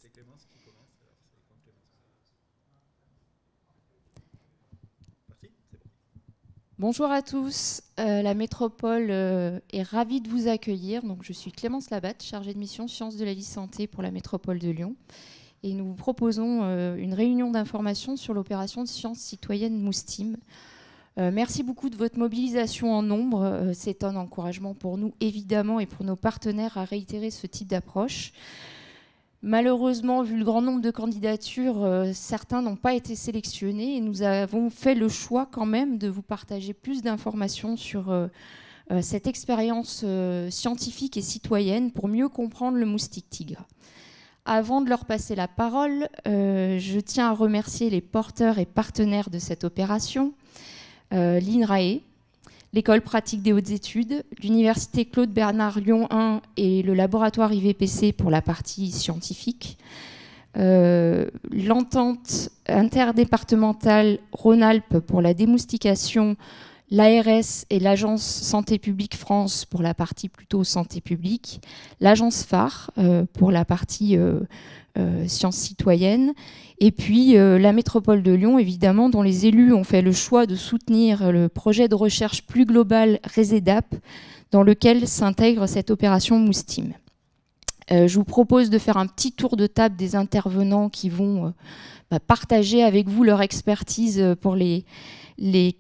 C'est Clémence qui commence. Alors, c'est quand Clémence. Merci, c'est bon. Bonjour à tous, la métropole est ravie de vous accueillir. Donc, je suis Clémence Labatte, chargée de mission Sciences de la vie santé pour la métropole de Lyon. Et nous vous proposons une réunion d'information sur l'opération de sciences citoyennes Moustim. Merci beaucoup de votre mobilisation en nombre. C'est un encouragement pour nous, évidemment, et pour nos partenaires à réitérer ce type d'approche. Malheureusement, vu le grand nombre de candidatures, certains n'ont pas été sélectionnés et nous avons fait le choix quand même de vous partager plus d'informations sur cette expérience scientifique et citoyenne pour mieux comprendre le moustique tigre. Avant de leur passer la parole, je tiens à remercier les porteurs et partenaires de cette opération, l'INRAE, l'École pratique des hautes études, l'Université Claude Bernard Lyon 1 et le laboratoire IVPC pour la partie scientifique, l'entente interdépartementale Rhône-Alpes pour la démoustication, l'ARS et l'Agence Santé publique France pour la partie plutôt santé publique, l'Agence phare pour la partie sciences citoyennes, et puis la métropole de Lyon, évidemment, dont les élus ont fait le choix de soutenir le projet de recherche plus global RESEDAP, dans lequel s'intègre cette opération Moustim. Je vous propose de faire un petit tour de table des intervenants qui vont partager avec vous leur expertise pour les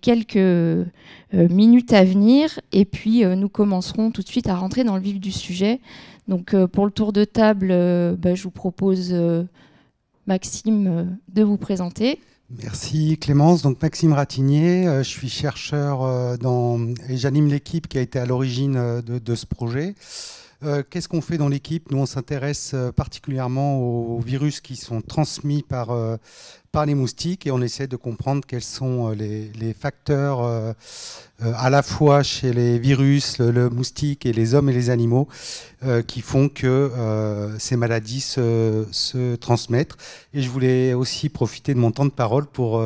quelques minutes à venir, et puis nous commencerons tout de suite à rentrer dans le vif du sujet. Donc pour le tour de table, je vous propose Maxime de vous présenter. Merci Clémence. Donc Maxime Ratignier, je suis chercheur et j'anime l'équipe qui a été à l'origine de ce projet. Qu'est-ce qu'on fait dans l'équipe? Nous, on s'intéresse particulièrement aux virus qui sont transmis par les moustiques et on essaie de comprendre quels sont les facteurs à la fois chez les virus, le moustique et les hommes et les animaux qui font que ces maladies se transmettent. Et je voulais aussi profiter de mon temps de parole pour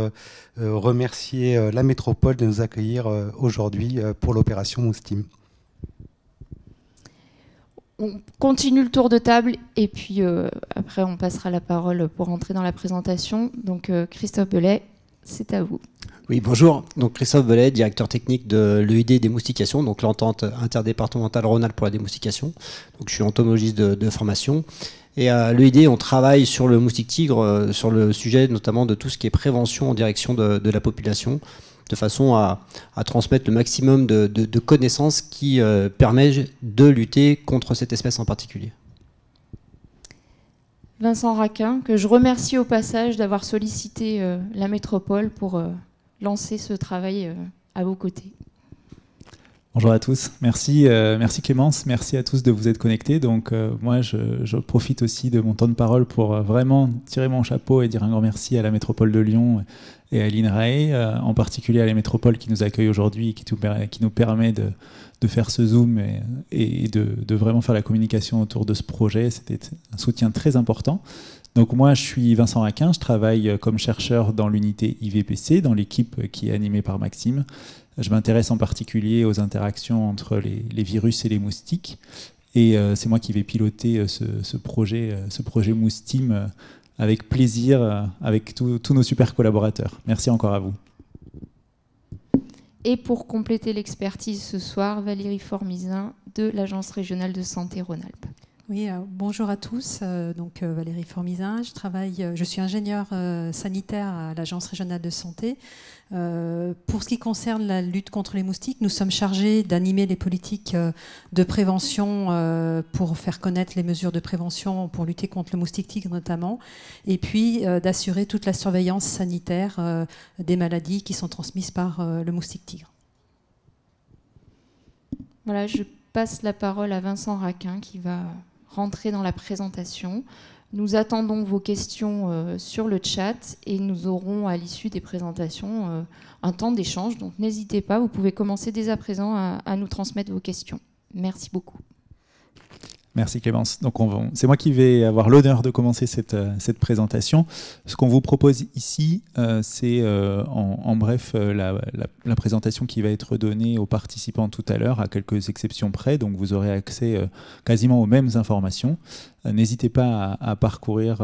remercier la métropole de nous accueillir aujourd'hui pour l'opération Moustim. On continue le tour de table et puis après on passera la parole pour rentrer dans la présentation. Donc Christophe Belay, c'est à vous. Oui, bonjour. Donc Christophe Belay, directeur technique de l'EUD démoustication, donc l'entente interdépartementale Rhône-Alpes pour la démoustication. Donc je suis entomologiste de formation. Et à l'EUD, on travaille sur le moustique tigre, sur le sujet notamment de tout ce qui est prévention en direction de la population, de façon à transmettre le maximum de connaissances qui permettent de lutter contre cette espèce en particulier. Vincent Raquin, que je remercie au passage d'avoir sollicité la métropole pour lancer ce travail à vos côtés. Bonjour à tous, merci Clémence, merci à tous de vous être connectés. Donc moi je profite aussi de mon temps de parole pour vraiment tirer mon chapeau et dire un grand merci à la métropole de Lyon et à l'INRAE, en particulier à la métropole qui nous accueille aujourd'hui et qui nous permet de faire ce Zoom et de vraiment faire la communication autour de ce projet. C'était un soutien très important. Donc moi je suis Vincent Raquin, je travaille comme chercheur dans l'unité IVPC, dans l'équipe qui est animée par Maxime. Je m'intéresse en particulier aux interactions entre les virus et les moustiques. Et c'est moi qui vais piloter ce projet Moustim avec plaisir, avec tous nos super collaborateurs. Merci encore à vous. Et pour compléter l'expertise ce soir, Valérie Formizin de l'Agence régionale de santé Rhône-Alpes. Oui, bonjour à tous. Donc Valérie Formizin, je suis ingénieure sanitaire à l'Agence régionale de santé. Pour ce qui concerne la lutte contre les moustiques, nous sommes chargés d'animer les politiques de prévention pour faire connaître les mesures de prévention pour lutter contre le moustique tigre notamment, et puis d'assurer toute la surveillance sanitaire des maladies qui sont transmises par le moustique tigre. Voilà, je passe la parole à Vincent Raquin qui va rentrer dans la présentation. Nous attendons vos questions sur le chat et nous aurons à l'issue des présentations un temps d'échange. Donc n'hésitez pas, vous pouvez commencer dès à présent à nous transmettre vos questions. Merci beaucoup. Merci Clémence. Donc c'est moi qui vais avoir l'honneur de commencer cette présentation. Ce qu'on vous propose ici, c'est en bref la présentation qui va être donnée aux participants tout à l'heure, à quelques exceptions près. Donc vous aurez accès quasiment aux mêmes informations. N'hésitez pas à parcourir,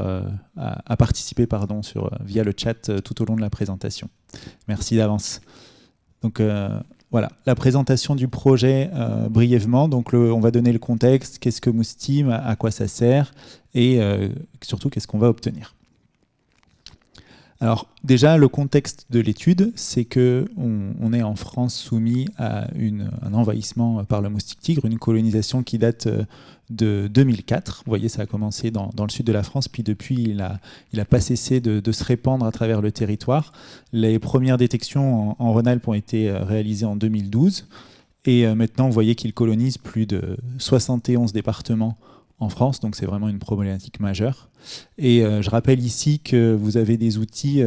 à participer via le chat tout au long de la présentation. Merci d'avance. Donc voilà, la présentation du projet brièvement. Donc on va donner le contexte, qu'est-ce que Mousteam, à quoi ça sert et surtout qu'est-ce qu'on va obtenir. Alors déjà, le contexte de l'étude, c'est qu'on est en France soumis à un envahissement par le moustique tigre, une colonisation qui date de 2004. Vous voyez, ça a commencé dans le sud de la France, puis depuis, il a pas cessé de se répandre à travers le territoire. Les premières détections en Rhône-Alpes ont été réalisées en 2012. Et maintenant, vous voyez qu'il colonise plus de 71 départements en France, donc c'est vraiment une problématique majeure. Et je rappelle ici que vous avez des outils,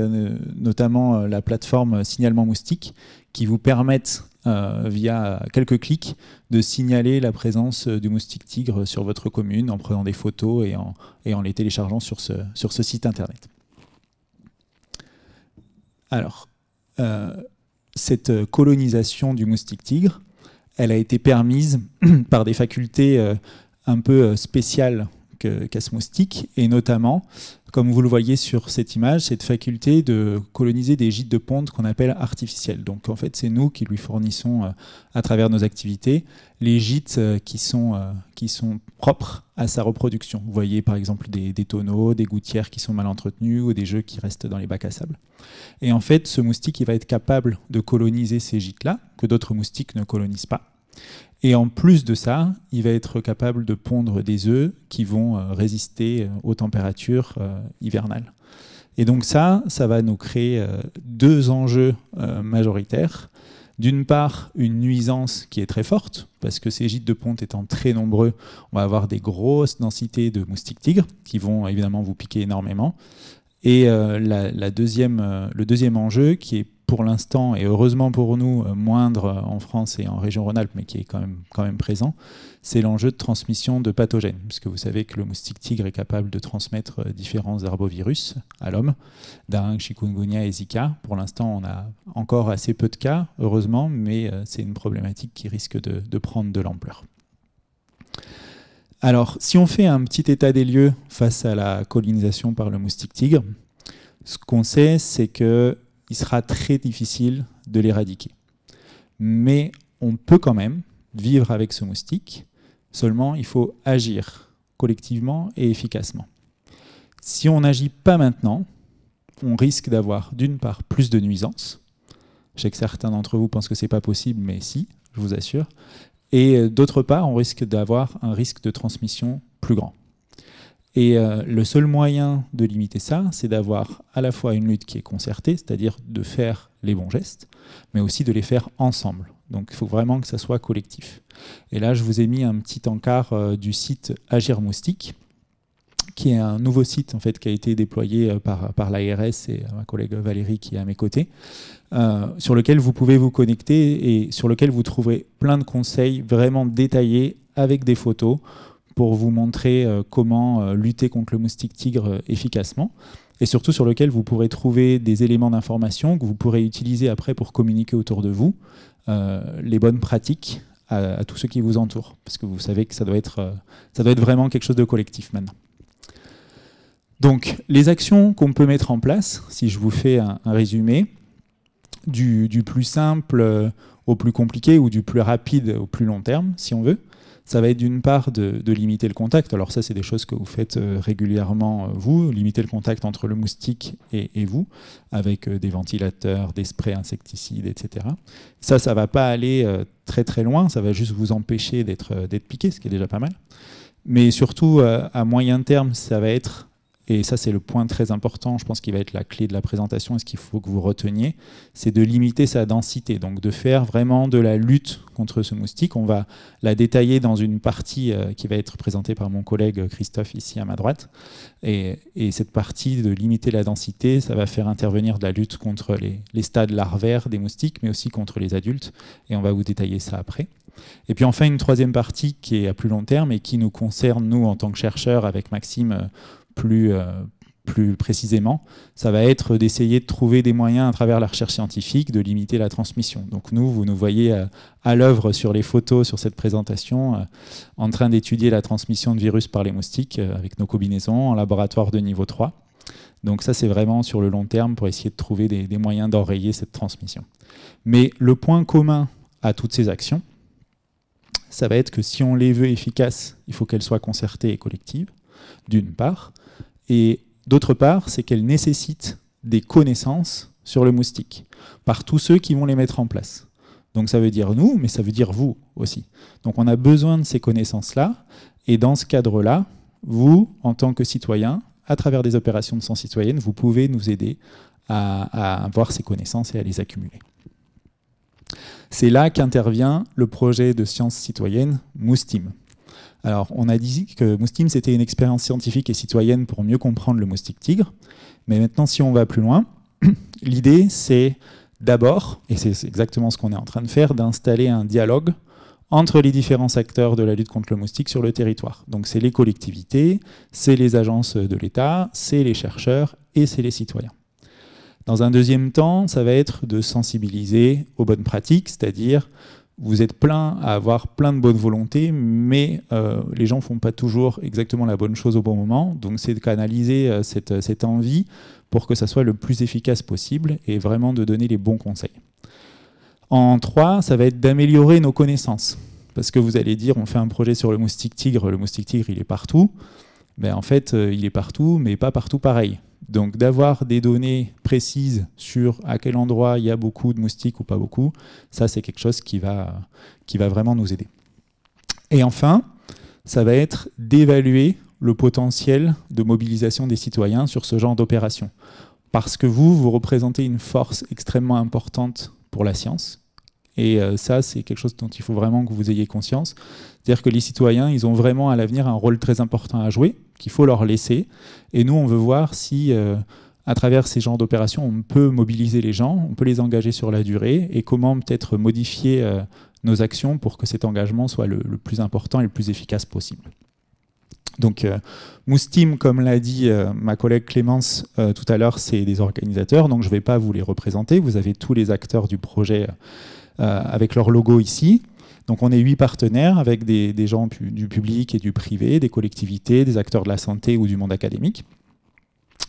notamment la plateforme Signalement Moustique, qui vous permettent, via quelques clics, de signaler la présence du moustique tigre sur votre commune en prenant des photos et en les téléchargeant sur ce site internet. Alors, cette colonisation du moustique tigre, elle a été permise par des facultés un peu spécial qu'a ce moustique, et notamment, comme vous le voyez sur cette image, cette faculté de coloniser des gîtes de ponte qu'on appelle artificiels. Donc en fait, c'est nous qui lui fournissons, à travers nos activités, les gîtes qui sont propres à sa reproduction. Vous voyez par exemple des tonneaux, des gouttières qui sont mal entretenues ou des jeux qui restent dans les bacs à sable. Et en fait, ce moustique, il va être capable de coloniser ces gîtes-là, que d'autres moustiques ne colonisent pas. Et en plus de ça, il va être capable de pondre des œufs qui vont résister aux températures hivernales. Et donc ça va nous créer deux enjeux majoritaires. D'une part, une nuisance qui est très forte, parce que ces gîtes de ponte étant très nombreux, on va avoir des grosses densités de moustiques tigres qui vont évidemment vous piquer énormément. Et le deuxième enjeu, qui est pour l'instant, et heureusement pour nous, moindre en France et en région Rhône-Alpes, mais qui est quand même présent, c'est l'enjeu de transmission de pathogènes, puisque vous savez que le moustique tigre est capable de transmettre différents arbovirus à l'homme, dengue, chikungunya et Zika. Pour l'instant, on a encore assez peu de cas, heureusement, mais c'est une problématique qui risque de prendre de l'ampleur. Alors, si on fait un petit état des lieux face à la colonisation par le moustique tigre, ce qu'on sait, c'est qu'il sera très difficile de l'éradiquer. Mais on peut quand même vivre avec ce moustique, seulement il faut agir collectivement et efficacement. Si on n'agit pas maintenant, on risque d'avoir d'une part plus de nuisances. Je sais que certains d'entre vous pensent que ce n'est pas possible, mais si, je vous assure. Et d'autre part, on risque d'avoir un risque de transmission plus grand. Et le seul moyen de limiter ça, c'est d'avoir à la fois une lutte qui est concertée, c'est-à-dire de faire les bons gestes, mais aussi de les faire ensemble. Donc il faut vraiment que ça soit collectif. Et là, je vous ai mis un petit encart du site Agir Moustique, qui est un nouveau site en fait, qui a été déployé par l'ARS et ma collègue Valérie qui est à mes côtés, sur lequel vous pouvez vous connecter et sur lequel vous trouverez plein de conseils vraiment détaillés avec des photos pour vous montrer comment lutter contre le moustique tigre efficacement, et surtout sur lequel vous pourrez trouver des éléments d'information que vous pourrez utiliser après pour communiquer autour de vous les bonnes pratiques à tous ceux qui vous entourent, parce que vous savez que ça doit être vraiment quelque chose de collectif maintenant. Donc, les actions qu'on peut mettre en place, si je vous fais un résumé, du plus simple au plus compliqué ou du plus rapide au plus long terme, si on veut, ça va être d'une part de limiter le contact. Alors ça, c'est des choses que vous faites régulièrement, vous, limiter le contact entre le moustique et vous, avec des ventilateurs, des sprays insecticides, etc. Ça ne va pas aller très très loin, ça va juste vous empêcher d'être piqué, ce qui est déjà pas mal. Mais surtout, à moyen terme, ça va être, et ça c'est le point très important, je pense qu'il va être la clé de la présentation et ce qu'il faut que vous reteniez, c'est de limiter sa densité, donc de faire vraiment de la lutte contre ce moustique. On va la détailler dans une partie qui va être présentée par mon collègue Christophe ici à ma droite, et cette partie de limiter la densité, ça va faire intervenir de la lutte contre les stades larvaires des moustiques, mais aussi contre les adultes, et on va vous détailler ça après. Et puis enfin, une troisième partie qui est à plus long terme et qui nous concerne, nous, en tant que chercheurs, avec Maxime, plus précisément, ça va être d'essayer de trouver des moyens à travers la recherche scientifique de limiter la transmission. Donc nous, vous nous voyez à l'œuvre sur les photos, sur cette présentation, en train d'étudier la transmission de virus par les moustiques avec nos combinaisons en laboratoire de niveau 3. Donc ça, c'est vraiment sur le long terme pour essayer de trouver des moyens d'enrayer cette transmission. Mais le point commun à toutes ces actions, ça va être que si on les veut efficaces, il faut qu'elles soient concertées et collectives, d'une part, et d'autre part, c'est qu'elles nécessitent des connaissances sur le moustique, par tous ceux qui vont les mettre en place. Donc ça veut dire nous, mais ça veut dire vous aussi. Donc on a besoin de ces connaissances-là, et dans ce cadre-là, vous, en tant que citoyen, à travers des opérations de sciences citoyennes, vous pouvez nous aider à avoir ces connaissances et à les accumuler. C'est là qu'intervient le projet de sciences citoyennes Moustim. Alors, on a dit que Moustim, c'était une expérience scientifique et citoyenne pour mieux comprendre le moustique tigre. Mais maintenant, si on va plus loin, l'idée, c'est d'abord, et c'est exactement ce qu'on est en train de faire, d'installer un dialogue entre les différents acteurs de la lutte contre le moustique sur le territoire. Donc, c'est les collectivités, c'est les agences de l'État, c'est les chercheurs et c'est les citoyens. Dans un deuxième temps, ça va être de sensibiliser aux bonnes pratiques, c'est-à-dire vous êtes plein à avoir plein de bonnes volontés, mais les gens ne font pas toujours exactement la bonne chose au bon moment. Donc c'est de canaliser cette envie pour que ça soit le plus efficace possible et vraiment de donner les bons conseils. En 3, ça va être d'améliorer nos connaissances. Parce que vous allez dire, on fait un projet sur le moustique tigre il est partout. Ben, en fait, il est partout, mais pas partout pareil. Donc d'avoir des données précises sur à quel endroit il y a beaucoup de moustiques ou pas beaucoup, ça c'est quelque chose qui va vraiment nous aider. Et enfin, ça va être d'évaluer le potentiel de mobilisation des citoyens sur ce genre d'opération. Parce que vous représentez une force extrêmement importante pour la science. Et ça, c'est quelque chose dont il faut vraiment que vous ayez conscience. C'est-à-dire que les citoyens, ils ont vraiment à l'avenir un rôle très important à jouer, qu'il faut leur laisser. Et nous, on veut voir si, à travers ces genres d'opérations, on peut mobiliser les gens, on peut les engager sur la durée, et comment peut-être modifier nos actions pour que cet engagement soit le plus important et le plus efficace possible. Donc, Moustim, comme l'a dit ma collègue Clémence tout à l'heure, c'est des organisateurs, donc je ne vais pas vous les représenter. Vous avez tous les acteurs du projet avec leur logo ici. Donc on est 8 partenaires avec des gens du public et du privé, des collectivités, des acteurs de la santé ou du monde académique.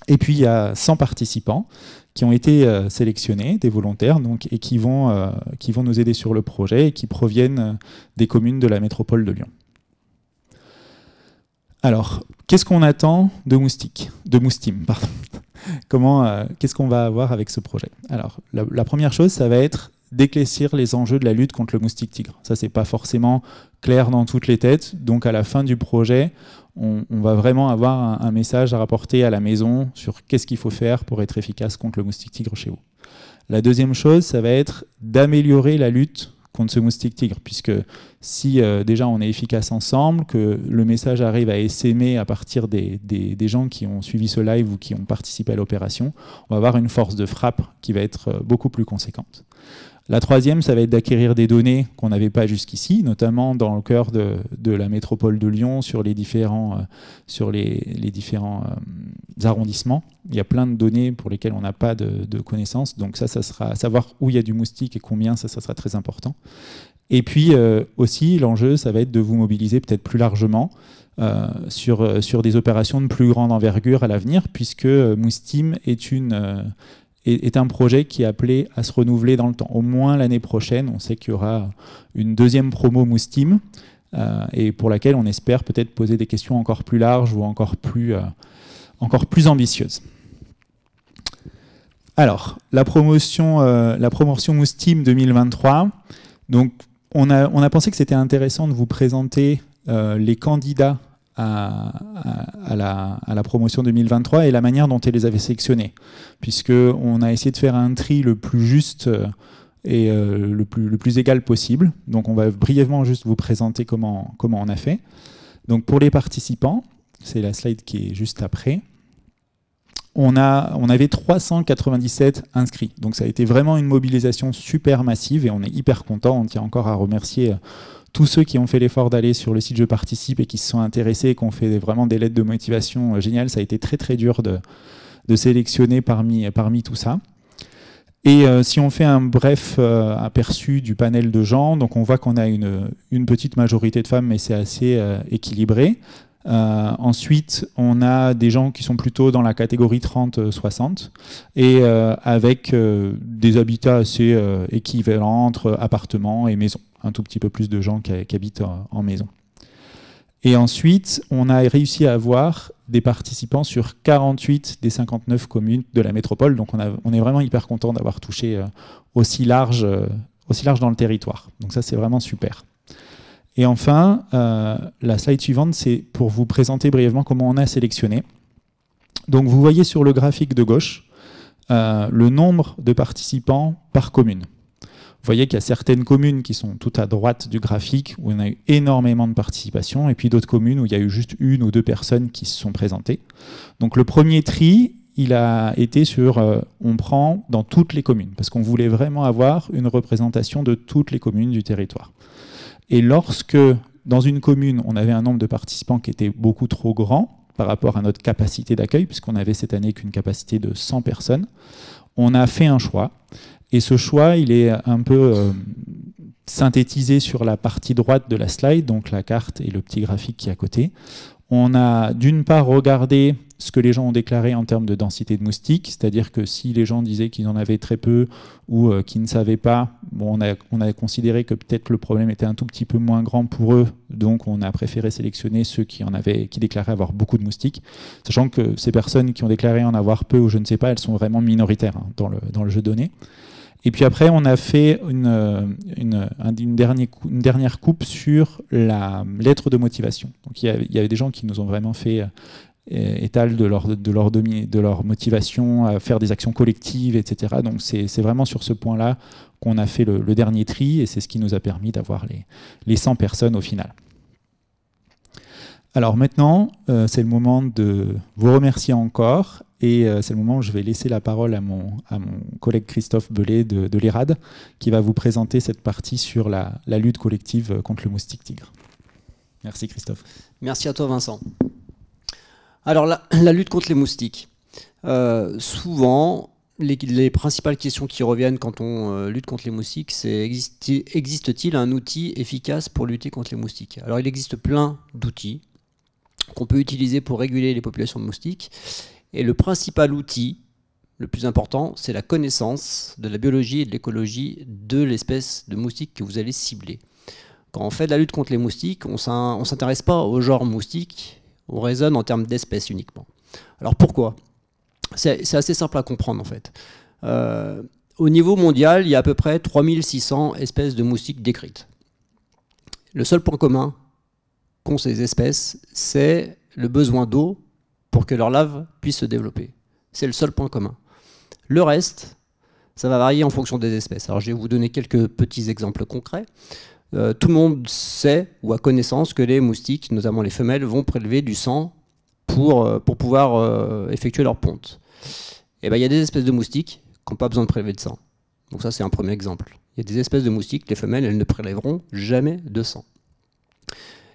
Et puis il y a 100 participants qui ont été sélectionnés, des volontaires, donc, et qui vont nous aider sur le projet et qui proviennent des communes de la métropole de Lyon. Alors, qu'est-ce qu'on attend de Moustim, pardon. Qu'est-ce qu'on va avoir avec ce projet? Alors, la première chose, ça va être d'éclaircir les enjeux de la lutte contre le moustique tigre. Ça, c'est pas forcément clair dans toutes les têtes. Donc, à la fin du projet, on va vraiment avoir un message à rapporter à la maison sur qu'est-ce qu'il faut faire pour être efficace contre le moustique tigre chez vous. La deuxième chose, ça va être d'améliorer la lutte contre ce moustique tigre, puisque si déjà on est efficace ensemble, que le message arrive à essaimer à partir des gens qui ont suivi ce live ou qui ont participé à l'opération, on va avoir une force de frappe qui va être beaucoup plus conséquente. La troisième, ça va être d'acquérir des données qu'on n'avait pas jusqu'ici, notamment dans le cœur de la métropole de Lyon, sur les différents arrondissements. Il y a plein de données pour lesquelles on n'a pas de connaissances. Donc ça sera savoir où il y a du moustique et combien, ça sera très important. Et puis aussi, l'enjeu, ça va être de vous mobiliser peut-être plus largement sur des opérations de plus grande envergure à l'avenir, puisque Moustim est un projet qui est appelé à se renouveler dans le temps. Au moins l'année prochaine, on sait qu'il y aura une deuxième promo Moustim, et pour laquelle on espère peut-être poser des questions encore plus larges ou encore plus ambitieuses. Alors, la promotion Moustim 2023, donc on a pensé que c'était intéressant de vous présenter les candidats à la promotion 2023 et la manière dont elle les avait sélectionnés, puisqu'on a essayé de faire un tri le plus juste et le plus égal possible. Donc on va brièvement juste vous présenter comment on a fait. Donc pour les participants, c'est la slide qui est juste après, on avait 397 inscrits. Donc ça a été vraiment une mobilisation super massive et on est hyper content. On tient encore à remercier tous ceux qui ont fait l'effort d'aller sur le site Je participe et qui se sont intéressés et qui ont fait vraiment des lettres de motivation géniales. Ça a été très très dur de sélectionner parmi tout ça. Et si on fait un bref aperçu du panel de gens, donc on voit qu'on a une petite majorité de femmes, mais c'est assez équilibré. Ensuite, on a des gens qui sont plutôt dans la catégorie 30-60 et avec des habitats assez équivalents entre appartements et maisons. Un tout petit peu plus de gens qui habitent en maison. Et ensuite, on a réussi à avoir des participants sur 48 des 59 communes de la métropole. Donc on est vraiment hyper content d'avoir touché aussi large dans le territoire. Donc ça, c'est vraiment super. Et enfin, la slide suivante, c'est pour vous présenter brièvement comment on a sélectionné. Donc vous voyez sur le graphique de gauche le nombre de participants par commune. Vous voyez qu'il y a certaines communes qui sont tout à droite du graphique où on a eu énormément de participation et puis d'autres communes où il y a eu juste 1 ou 2 personnes qui se sont présentées. Donc le premier tri, il a été sur on prend dans toutes les communes parce qu'on voulait vraiment avoir une représentation de toutes les communes du territoire. Et lorsque dans une commune, on avait un nombre de participants qui était beaucoup trop grand par rapport à notre capacité d'accueil, puisqu'on avait cette année qu'une capacité de 100 personnes, on a fait un choix. Et ce choix, il est un peu synthétisé sur la partie droite de la slide, donc la carte et le petit graphique qui est à côté. On a d'une part regardé ce que les gens ont déclaré en termes de densité de moustiques, c'est-à-dire que si les gens disaient qu'ils en avaient très peu ou qu'ils ne savaient pas, bon, on a considéré que peut-être le problème était un tout petit peu moins grand pour eux, donc on a préféré sélectionner ceux qui déclaraient avoir beaucoup de moustiques, sachant que ces personnes qui ont déclaré en avoir peu ou je ne sais pas, elles sont vraiment minoritaires dans le jeu de données. Et puis après, on a fait une dernière coupe sur la lettre de motivation. Donc il y avait des gens qui nous ont vraiment fait étal de leur motivation à faire des actions collectives, etc. Donc c'est vraiment sur ce point-là qu'on a fait le dernier tri et c'est ce qui nous a permis d'avoir les 100 personnes au final. Alors maintenant, c'est le moment de vous remercier encore et c'est le moment où je vais laisser la parole à mon collègue Christophe Bellet de l'ERAD qui va vous présenter cette partie sur la lutte collective contre le moustique tigre. Merci Christophe. Merci à toi Vincent. Alors la lutte contre les moustiques. Souvent, les principales questions qui reviennent quand on lutte contre les moustiques, c'est existe-t-il un outil efficace pour lutter contre les moustiques? Alors il existe plein d'outils qu'on peut utiliser pour réguler les populations de moustiques. Et le principal outil, le plus important, c'est la connaissance de la biologie et de l'écologie de l'espèce de moustique que vous allez cibler. Quand on fait de la lutte contre les moustiques, on ne s'intéresse pas au genre moustique, on raisonne en termes d'espèces uniquement. Alors pourquoi? C'est assez simple à comprendre en fait. Au niveau mondial, il y a à peu près 3600 espèces de moustiques décrites. Le seul point commun qu'ont ces espèces, c'est le besoin d'eau pour que leur larve puisse se développer. C'est le seul point commun. Le reste, ça va varier en fonction des espèces. Alors je vais vous donner quelques petits exemples concrets. Tout le monde sait ou a connaissance que les moustiques, notamment les femelles, vont prélever du sang pour pouvoir effectuer leur ponte. Et ben, il y a des espèces de moustiques qui n'ont pas besoin de prélever de sang. Donc ça, c'est un premier exemple. Il y a des espèces de moustiques, les femelles, elles ne prélèveront jamais de sang.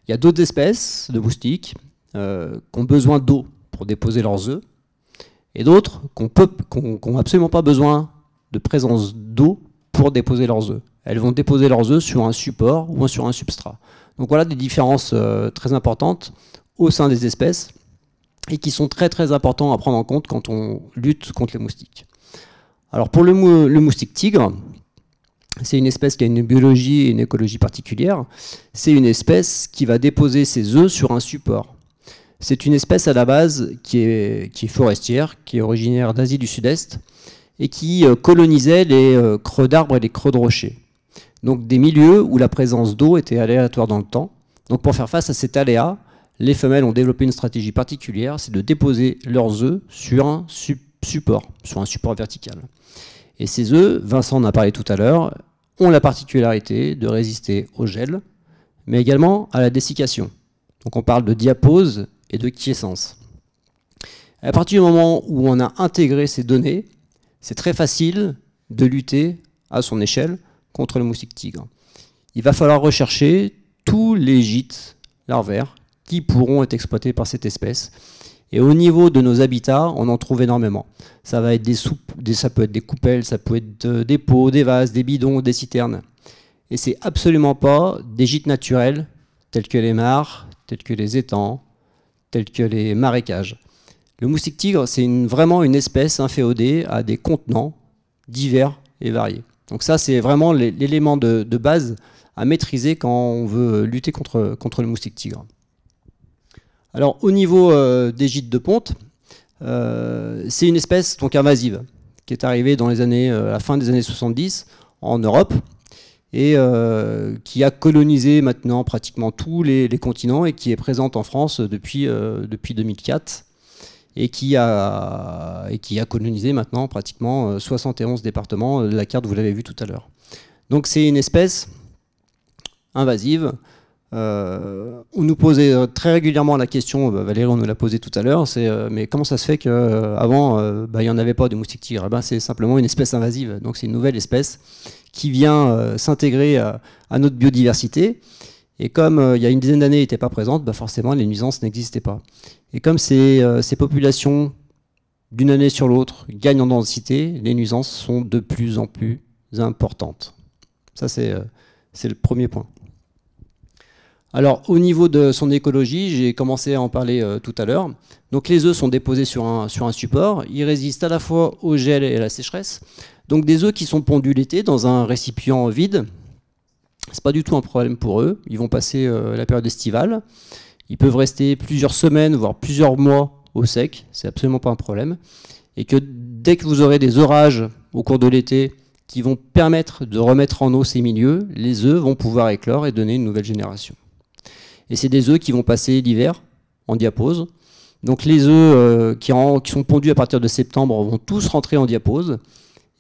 Il y a d'autres espèces de moustiques qui ont besoin d'eau pour déposer leurs œufs, et d'autres qui n'ont absolument pas besoin de présence d'eau pour déposer leurs œufs. Elles vont déposer leurs œufs sur un support ou sur un substrat. Donc voilà des différences très importantes au sein des espèces et qui sont très très importantes à prendre en compte quand on lutte contre les moustiques. Alors pour le moustique tigre, c'est une espèce qui a une biologie et une écologie particulière. C'est une espèce qui va déposer ses œufs sur un support. C'est une espèce à la base qui est forestière, qui est originaire d'Asie du Sud-Est et qui colonisait les creux d'arbres et les creux de rochers. Donc des milieux où la présence d'eau était aléatoire dans le temps. Donc pour faire face à cet aléa, les femelles ont développé une stratégie particulière, c'est de déposer leurs œufs sur un support vertical. Et ces œufs, Vincent en a parlé tout à l'heure, ont la particularité de résister au gel, mais également à la dessiccation. Donc on parle de diapause et de quiescence. À partir du moment où on a intégré ces données, c'est très facile de lutter à son échelle contre le moustique tigre. Il va falloir rechercher tous les gîtes larvaires qui pourront être exploités par cette espèce. Et au niveau de nos habitats, on en trouve énormément. Ça va être ça peut être des coupelles, ça peut être des pots, des vases, des bidons, des citernes. Et c'est absolument pas des gîtes naturels tels que les mares, tels que les étangs, tels que les marécages. Le moustique tigre, c'est vraiment une espèce inféodée à des contenants divers et variés. Donc ça, c'est vraiment l'élément de base à maîtriser quand on veut lutter contre le moustique tigre. Alors au niveau des gîtes de ponte, c'est une espèce donc invasive qui est arrivée dans à la fin des années 70 en Europe et qui a colonisé maintenant pratiquement tous les continents et qui est présente en France depuis 2004 et qui a colonisé maintenant pratiquement 71 départements. La carte, vous l'avez vu tout à l'heure. Donc c'est une espèce invasive. On nous posait très régulièrement la question, Valérie on nous l'a posé tout à l'heure, c'est mais comment ça se fait qu'avant il n'y en avait pas de moustiques tigres? C'est simplement une espèce invasive, donc c'est une nouvelle espèce qui vient s'intégrer à notre biodiversité, et comme il y a une dizaine d'années elle n'était pas présente, forcément les nuisances n'existaient pas. Et comme ces populations d'une année sur l'autre gagnent en densité, les nuisances sont de plus en plus importantes. Ça c'est le premier point. Alors, au niveau de son écologie, j'ai commencé à en parler tout à l'heure. Donc, les œufs sont déposés sur un support. Ils résistent à la fois au gel et à la sécheresse. Donc, des œufs qui sont pondus l'été dans un récipient vide, c'est pas du tout un problème pour eux. Ils vont passer la période estivale. Ils peuvent rester plusieurs semaines, voire plusieurs mois au sec. C'est absolument pas un problème. Et que dès que vous aurez des orages au cours de l'été qui vont permettre de remettre en eau ces milieux, les œufs vont pouvoir éclore et donner une nouvelle génération. Et c'est des œufs qui vont passer l'hiver en diapause. Donc les œufs qui sont pondus à partir de septembre vont tous rentrer en diapause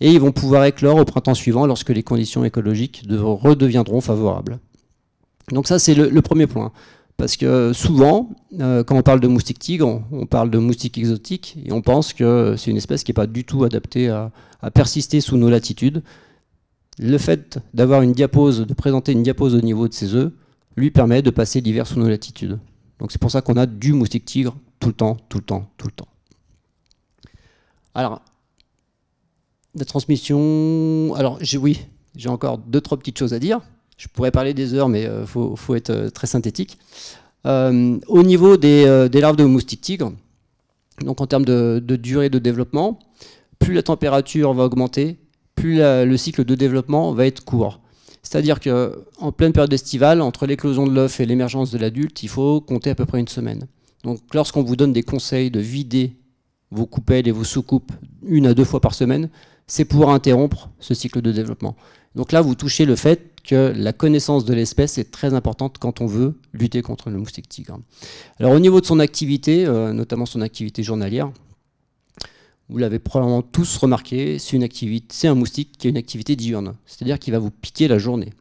et ils vont pouvoir éclore au printemps suivant lorsque les conditions écologiques redeviendront favorables. Donc ça c'est le premier point. Parce que souvent, quand on parle de moustique tigre, on parle de moustique exotique et on pense que c'est une espèce qui n'est pas du tout adaptée à persister sous nos latitudes. Le fait d'avoir de présenter une diapause au niveau de ses œufs, lui permet de passer l'hiver sous nos latitudes. Donc c'est pour ça qu'on a du moustique tigre tout le temps, tout le temps, tout le temps. Alors, la transmission... Alors, j'ai encore 2-3 petites choses à dire. Je pourrais parler des heures, mais il faut être très synthétique. Au niveau des larves de moustique tigre, donc en termes de durée de développement, plus la température va augmenter, plus le cycle de développement va être court. C'est-à-dire qu'en pleine période estivale, entre l'éclosion de l'œuf et l'émergence de l'adulte, il faut compter à peu près une semaine. Donc lorsqu'on vous donne des conseils de vider vos coupelles et vos sous-coupes 1 à 2 fois par semaine, c'est pour interrompre ce cycle de développement. Donc là, vous touchez le fait que la connaissance de l'espèce est très importante quand on veut lutter contre le moustique tigre. Alors au niveau de son activité, notamment son activité journalière, vous l'avez probablement tous remarqué, c'est un moustique qui a une activité diurne, c'est-à-dire qu'il va vous piquer la journée.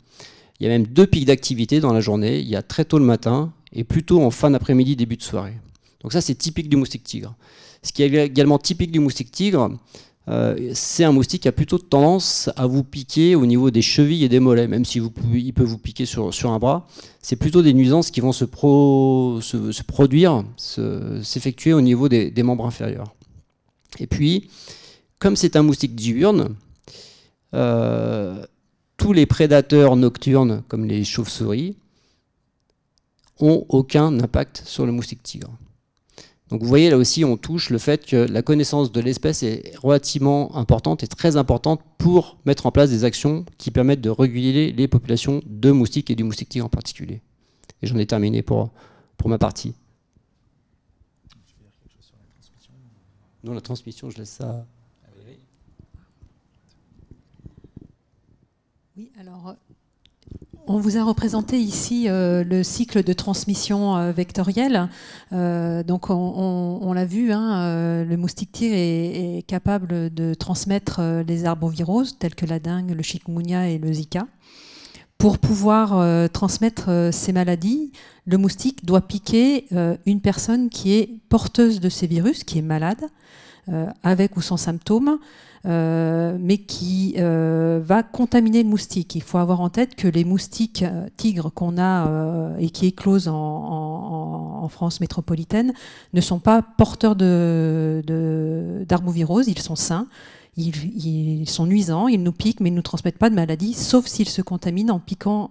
Il y a même 2 pics d'activité dans la journée, il y a très tôt le matin et plutôt en fin d'après-midi, début de soirée. Donc ça c'est typique du moustique tigre. Ce qui est également typique du moustique tigre, c'est un moustique qui a plutôt tendance à vous piquer au niveau des chevilles et des mollets, même si il peut vous piquer sur un bras. C'est plutôt des nuisances qui vont s'effectuer au niveau des membres inférieurs. Et puis, comme c'est un moustique diurne, tous les prédateurs nocturnes, comme les chauves-souris, ont aucun impact sur le moustique tigre. Donc vous voyez, là aussi, on touche le fait que la connaissance de l'espèce est relativement importante et très importante pour mettre en place des actions qui permettent de réguler les populations de moustiques et du moustique tigre en particulier. Et j'en ai terminé pour ma partie. Non, la transmission, je laisse ça. Oui, alors, on vous a représenté ici le cycle de transmission vectorielle. Donc, on l'a vu, le moustique tigre est capable de transmettre les arboviroses tels que la dengue, le chikungunya et le Zika. pour pouvoir transmettre ces maladies, le moustique doit piquer une personne qui est porteuse de ces virus, qui est malade, avec ou sans symptômes, mais qui va contaminer le moustique. Il faut avoir en tête que les moustiques tigres qu'on a et qui éclosent en France métropolitaine ne sont pas porteurs d'arbovirose, ils sont sains. Ils sont nuisants, ils nous piquent, mais ils ne nous transmettent pas de maladie, sauf s'ils se contaminent en piquant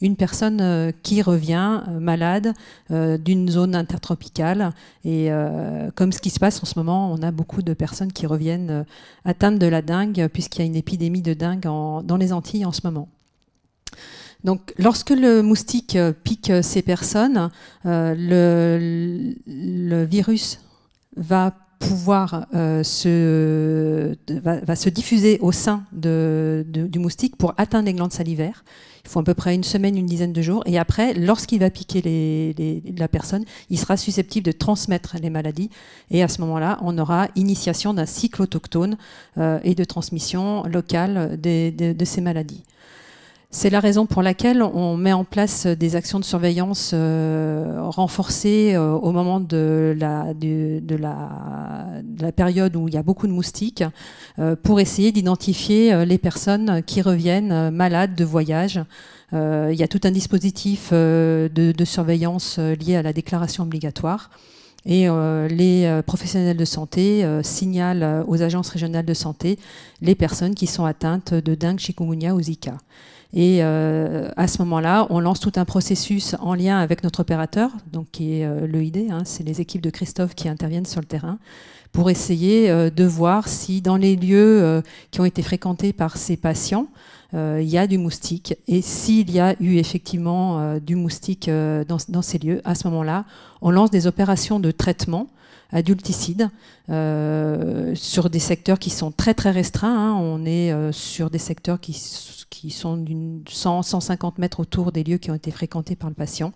une personne qui revient malade d'une zone intertropicale. Et comme ce qui se passe en ce moment, on a beaucoup de personnes qui reviennent atteintes de la dengue, puisqu'il y a une épidémie de dengue dans les Antilles en ce moment. Donc, lorsque le moustique pique ces personnes, le virus va pouvoir se diffuser au sein du moustique pour atteindre les glandes salivaires. Il faut à peu près une semaine, une dizaine de jours. Et après, lorsqu'il va piquer la personne, il sera susceptible de transmettre les maladies. Et à ce moment-là, on aura initiation d'un cycle autochtone et de transmission locale de ces maladies. C'est la raison pour laquelle on met en place des actions de surveillance renforcées au moment de la période où il y a beaucoup de moustiques pour essayer d'identifier les personnes qui reviennent malades de voyage. Il y a tout un dispositif de surveillance lié à la déclaration obligatoire. Et les professionnels de santé signalent aux agences régionales de santé les personnes qui sont atteintes de dengue, chikungunya ou Zika. Et à ce moment-là, on lance tout un processus en lien avec notre opérateur, donc qui est l'EID, c'est les équipes de Christophe qui interviennent sur le terrain, pour essayer de voir si dans les lieux qui ont été fréquentés par ces patients, il y a du moustique. Et s'il y a eu effectivement du moustique dans ces lieux, à ce moment-là, on lance des opérations de traitement adulticide sur des secteurs qui sont très très restreints. On est sur des secteurs qui sont d'une 100-150 mètres autour des lieux qui ont été fréquentés par le patient.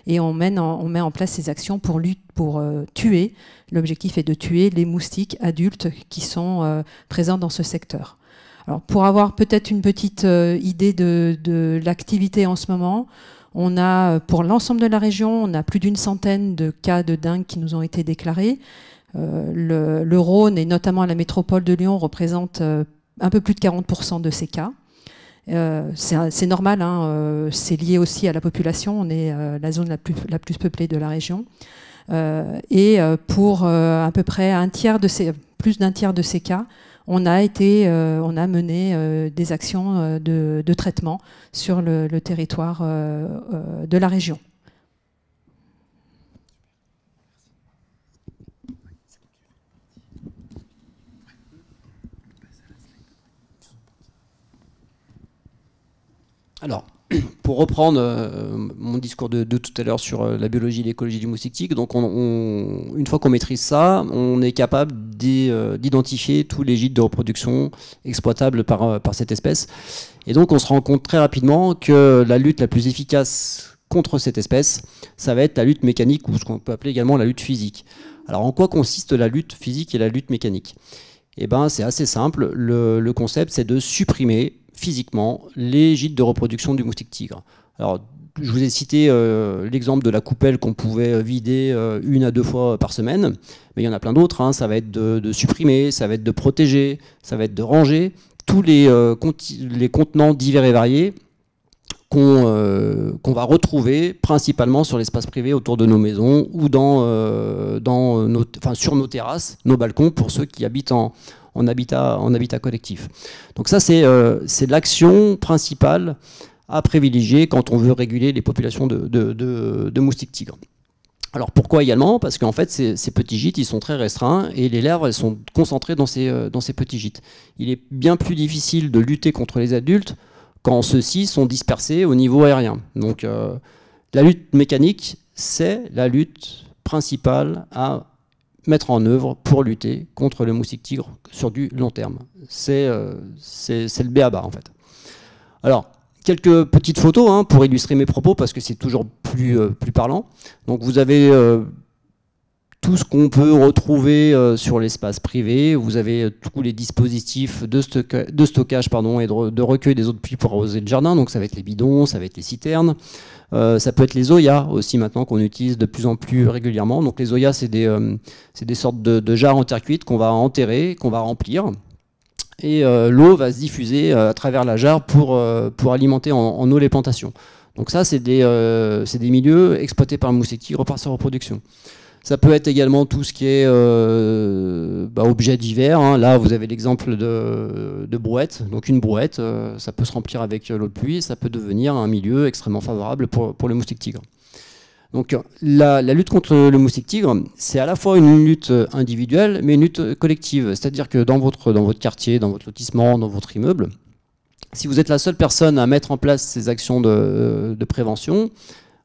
Et on met en place ces actions pour tuer. L'objectif est de tuer les moustiques adultes qui sont présents dans ce secteur. Alors, pour avoir peut-être une petite idée de l'activité en ce moment, on a, pour l'ensemble de la région, on a plus d'une centaine de cas de dengue qui nous ont été déclarés. Le Rhône, et notamment la métropole de Lyon, représente un peu plus de 40% de ces cas. C'est normal, c'est lié aussi à la population, on est la zone la plus peuplée de la région. Et pour à peu près plus d'un tiers de ces cas, on a mené des actions de traitement sur le territoire de la région. Alors, pour reprendre mon discours de tout à l'heure sur la biologie et l'écologie du moustique tigre, donc une fois qu'on maîtrise ça, on est capable d'identifier tous les gîtes de reproduction exploitables par cette espèce. Et donc on se rend compte très rapidement que la lutte la plus efficace contre cette espèce, ça va être la lutte mécanique, ou ce qu'on peut appeler également la lutte physique. Alors en quoi consiste la lutte physique et la lutte mécanique? Eh ben, c'est assez simple, le concept c'est de supprimer physiquement les gîtes de reproduction du moustique tigre. Alors, je vous ai cité l'exemple de la coupelle qu'on pouvait vider 1 à 2 fois par semaine, mais il y en a plein d'autres. Ça va être de supprimer, ça va être de protéger, ça va être de ranger tous les contenants divers et variés qu'on va retrouver principalement sur l'espace privé autour de nos maisons ou sur nos terrasses, nos balcons, pour ceux qui habitent en habitat collectif. Donc ça, c'est l'action principale à privilégier quand on veut réguler les populations de moustiques tigres. Alors pourquoi également? Parce qu'en fait, ces petits gîtes, ils sont très restreints et les larves, elles sont concentrées dans ces petits gîtes. Il est bien plus difficile de lutter contre les adultes quand ceux-ci sont dispersés au niveau aérien. Donc la lutte mécanique, c'est la lutte principale à mettre en œuvre pour lutter contre le moustique tigre sur du long terme. C'est le b.a.-ba en fait. Alors, quelques petites photos pour illustrer mes propos parce que c'est toujours plus parlant. Donc vous avez tout ce qu'on peut retrouver sur l'espace privé. Vous avez tous les dispositifs de stockage et de recueil des eaux de pluie pour arroser le jardin. Donc ça va être les bidons, ça va être les citernes. Ça peut être les Zoya aussi maintenant qu'on utilise de plus en plus régulièrement. Donc les Zoya, c'est des sortes de jarres en terre cuite qu'on va enterrer, qu'on va remplir. Et l'eau va se diffuser à travers la jarre pour alimenter en eau les plantations. Donc ça, c'est des milieux exploités par le moustique tigre par sa reproduction. Ça peut être également tout ce qui est objets divers. Hein. Là, vous avez l'exemple de brouette. Donc une brouette, ça peut se remplir avec l'eau de pluie, ça peut devenir un milieu extrêmement favorable pour le moustique tigre. Donc la lutte contre le moustique tigre, c'est à la fois une lutte individuelle, mais une lutte collective. C'est-à-dire que dans votre quartier, dans votre lotissement, dans votre immeuble, si vous êtes la seule personne à mettre en place ces actions de prévention,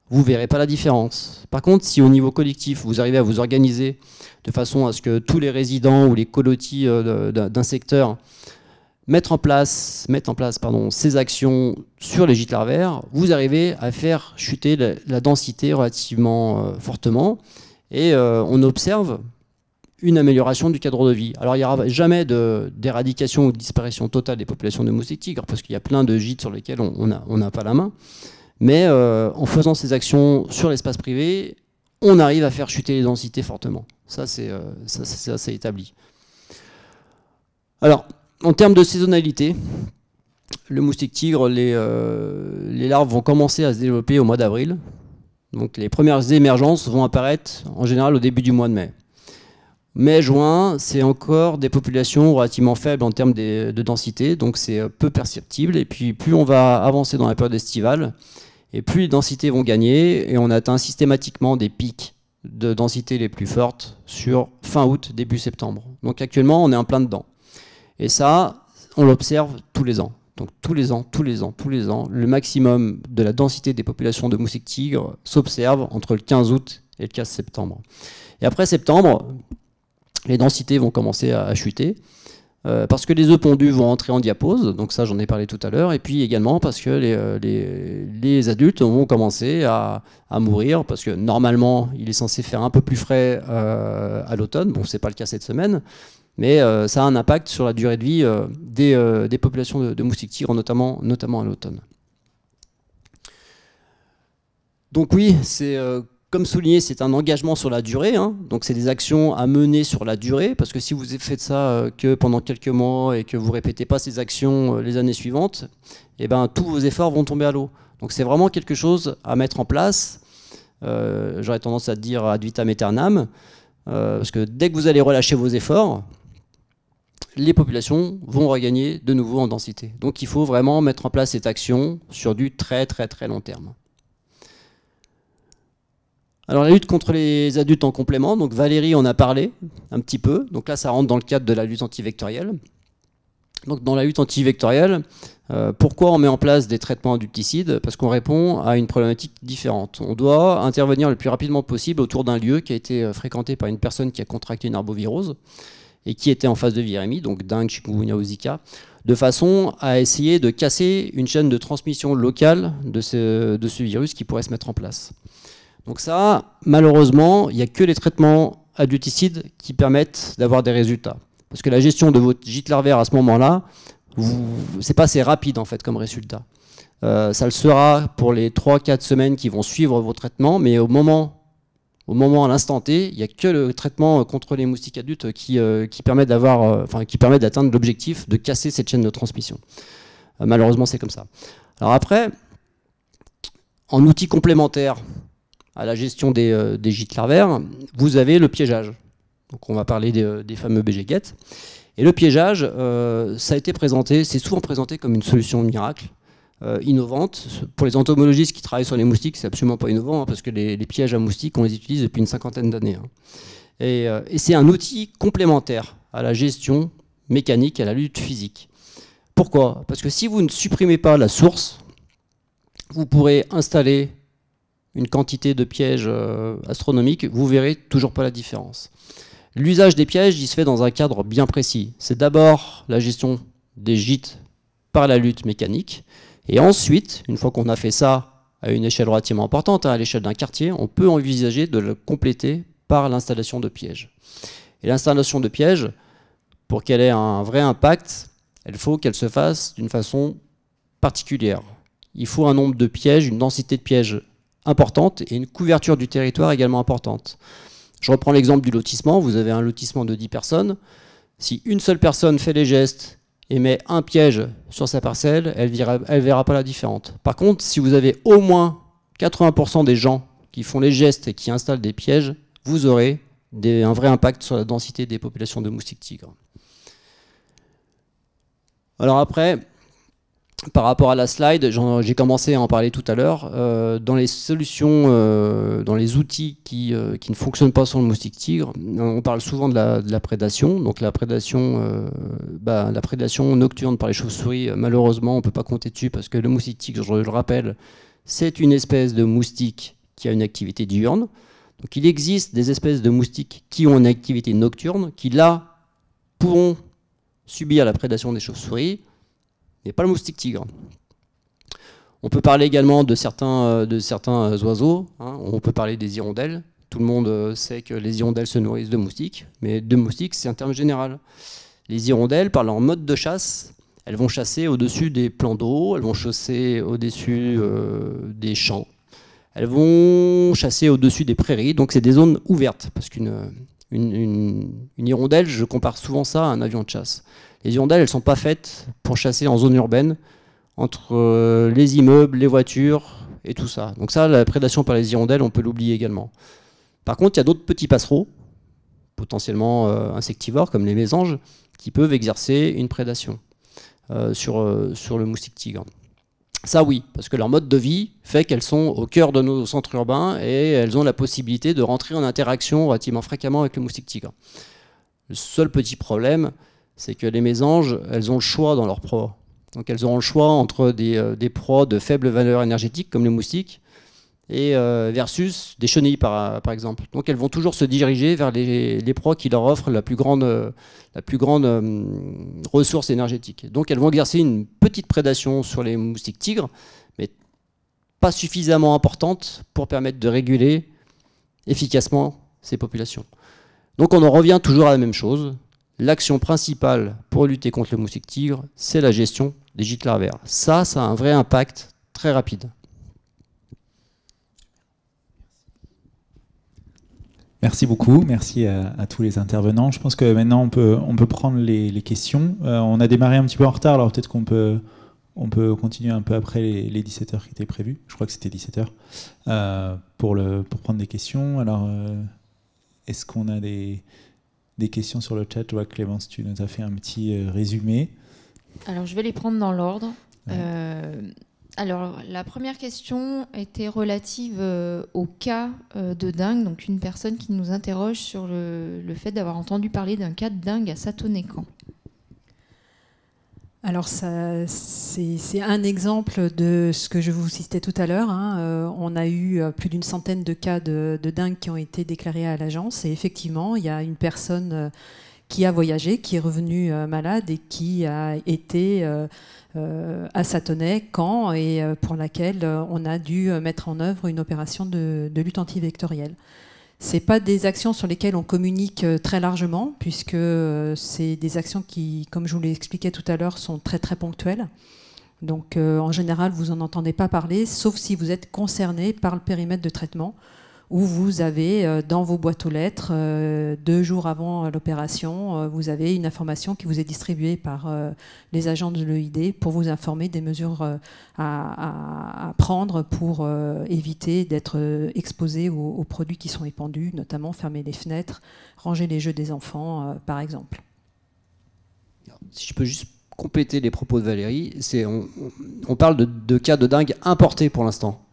vous ne verrez pas la différence. Par contre, si au niveau collectif, vous arrivez à vous organiser de façon à ce que tous les résidents ou les colotis d'un secteur mettent en place ces actions sur les gîtes larvaires, vous arrivez à faire chuter la densité relativement fortement et on observe une amélioration du cadre de vie. Alors il n'y aura jamais d'éradication ou de disparition totale des populations de moustiques tigres parce qu'il y a plein de gîtes sur lesquels on n'a pas la main. Mais en faisant ces actions sur l'espace privé, on arrive à faire chuter les densités fortement. Ça, c'est assez établi. Alors, en termes de saisonnalité, le moustique tigre, les larves vont commencer à se développer au mois d'avril. Donc les premières émergences vont apparaître en général au début du mois de mai. Mai-juin, c'est encore des populations relativement faibles en termes de densité, donc c'est peu perceptible. Et puis plus on va avancer dans la période estivale, et plus les densités vont gagner, et on atteint systématiquement des pics de densité les plus fortes sur fin août, début septembre. Donc actuellement, on est en plein dedans. Et ça, on l'observe tous les ans. Donc tous les ans, le maximum de la densité des populations de moustiques tigres s'observe entre le 15 août et le 15 septembre. Et après septembre, les densités vont commencer à chuter. Parce que les œufs pondus vont entrer en diapause, donc ça j'en ai parlé tout à l'heure, et puis également parce que les adultes vont commencer à mourir, parce que normalement il est censé faire un peu plus frais à l'automne, bon c'est pas le cas cette semaine, mais ça a un impact sur la durée de vie des populations de moustiques tigres, notamment à l'automne. Donc oui, c'est... Comme souligné, c'est un engagement sur la durée, hein. Donc c'est des actions à mener sur la durée, parce que si vous faites ça que pendant quelques mois et que vous ne répétez pas ces actions les années suivantes, eh ben, tous vos efforts vont tomber à l'eau. Donc c'est vraiment quelque chose à mettre en place, j'aurais tendance à dire ad vitam aeternam, parce que dès que vous allez relâcher vos efforts, les populations vont regagner de nouveau en densité. Donc il faut vraiment mettre en place cette action sur du très très très long terme. Alors la lutte contre les adultes en complément, donc Valérie en a parlé un petit peu, donc là ça rentre dans le cadre de la lutte antivectorielle. Donc dans la lutte antivectorielle, pourquoi on met en place des traitements adulticides? Parce qu'on répond à une problématique différente. On doit intervenir le plus rapidement possible autour d'un lieu qui a été fréquenté par une personne qui a contracté une arbovirose et qui était en phase de virémie, donc dengue, chikungunya ou Zika, de façon à essayer de casser une chaîne de transmission locale de ce virus qui pourrait se mettre en place. Donc ça, malheureusement, il n'y a que les traitements adulticides qui permettent d'avoir des résultats. Parce que la gestion de votre gîte larvaire à ce moment-là, c'est pas assez rapide en fait comme résultat. Ça le sera pour les 3-4 semaines qui vont suivre vos traitements, mais au moment à l'instant T, il n'y a que le traitement contre les moustiques adultes qui permet d'atteindre l'objectif de casser cette chaîne de transmission. Malheureusement, c'est comme ça. Alors après, en outil complémentaire à la gestion des gîtes larvaires, vous avez le piégeage. Donc on va parler des fameux BG-GET. Et le piégeage, ça a été présenté, c'est souvent présenté comme une solution miracle, innovante. Pour les entomologistes qui travaillent sur les moustiques, c'est absolument pas innovant, hein, parce que les pièges à moustiques, on les utilise depuis une 50aine d'années. Hein. Et c'est un outil complémentaire à la gestion mécanique et à la lutte physique. Pourquoi? Parce que si vous ne supprimez pas la source, vous pourrez installer une quantité de pièges astronomiques, vous verrez toujours pas la différence. L'usage des pièges, il se fait dans un cadre bien précis. C'est d'abord la gestion des gîtes par la lutte mécanique, et ensuite, une fois qu'on a fait ça à une échelle relativement importante, hein, à l'échelle d'un quartier, on peut envisager de le compléter par l'installation de pièges. Et l'installation de pièges, pour qu'elle ait un vrai impact, il faut qu'elle se fasse d'une façon particulière. Il faut un nombre de pièges, une densité de pièges importante et une couverture du territoire également importante. Je reprends l'exemple du lotissement. Vous avez un lotissement de 10 personnes. Si une seule personne fait les gestes et met un piège sur sa parcelle, elle verra pas la différence. Par contre, si vous avez au moins 80% des gens qui font les gestes et qui installent des pièges, vous aurez un vrai impact sur la densité des populations de moustiques tigres. Alors après, par rapport à la slide, j'ai commencé à en parler tout à l'heure, dans les solutions, dans les outils qui ne fonctionnent pas sur le moustique tigre, on parle souvent de la prédation. Donc la prédation nocturne par les chauves-souris, malheureusement on ne peut pas compter dessus parce que le moustique tigre, je le rappelle, c'est une espèce de moustique qui a une activité diurne. Donc il existe des espèces de moustiques qui ont une activité nocturne, qui là pourront subir la prédation des chauves-souris, mais pas le moustique tigre. On peut parler également de certains oiseaux, hein. On peut parler des hirondelles. Tout le monde sait que les hirondelles se nourrissent de moustiques, mais de moustiques, c'est un terme général. Les hirondelles, par leur mode de chasse, elles vont chasser au-dessus des plans d'eau, elles vont chasser au-dessus des champs, elles vont chasser au-dessus des prairies, donc c'est des zones ouvertes, parce qu'une hirondelle, je compare souvent ça à un avion de chasse. Les hirondelles, elles ne sont pas faites pour chasser en zone urbaine, entre les immeubles, les voitures et tout ça. Donc ça, la prédation par les hirondelles, on peut l'oublier également. Par contre, il y a d'autres petits passereaux, potentiellement insectivores, comme les mésanges, qui peuvent exercer une prédation sur le moustique tigre. Ça oui, parce que leur mode de vie fait qu'elles sont au cœur de nos centres urbains et elles ont la possibilité de rentrer en interaction relativement fréquemment avec le moustique tigre. Le seul petit problème, c'est que les mésanges, elles ont le choix dans leur proie. Donc elles auront le choix entre des proies de faible valeur énergétique, comme les moustiques, et versus des chenilles, par exemple. Donc elles vont toujours se diriger vers les proies qui leur offrent la plus grande ressource énergétique. Donc elles vont exercer une petite prédation sur les moustiques tigres, mais pas suffisamment importante pour permettre de réguler efficacement ces populations. Donc on en revient toujours à la même chose. L'action principale pour lutter contre le moustique tigre, c'est la gestion des gîtes larvaires. Ça a un vrai impact très rapide. Merci beaucoup, merci à tous les intervenants. Je pense que maintenant on peut prendre les questions. On a démarré un petit peu en retard, alors peut-être qu'on peut continuer un peu après les 17h qui étaient prévus. Je crois que c'était 17h pour prendre des questions. Alors, est-ce qu'on a des questions sur le chat? Je vois que Clémence, tu nous as fait un petit résumé. Alors, je vais les prendre dans l'ordre. Ouais. Alors, la première question était relative au cas de dingue. Donc, une personne qui nous interroge sur le fait d'avoir entendu parler d'un cas de dingue à Satonécan. Alors, c'est un exemple de ce que je vous citais tout à l'heure. Hein. On a eu plus d'une centaine de cas de dingue qui ont été déclarés à l'agence. Et effectivement, il y a une personne qui a voyagé, qui est revenue malade et qui a été à Satonécan et pour laquelle on a dû mettre en œuvre une opération de lutte antivectorielle. Ce n'est pas des actions sur lesquelles on communique très largement, puisque c'est des actions qui, comme je vous l'ai expliqué tout à l'heure, sont très très ponctuelles. Donc en général, vous n'en entendez pas parler, sauf si vous êtes concerné par le périmètre de traitement, où vous avez dans vos boîtes aux lettres, 2 jours avant l'opération, vous avez une information qui vous est distribuée par les agents de l'EID pour vous informer des mesures à prendre pour éviter d'être exposé aux produits qui sont épandus, notamment fermer les fenêtres, ranger les jeux des enfants, par exemple. Si je peux juste compléter les propos de Valérie, on parle de cas de dingue importés pour l'instant.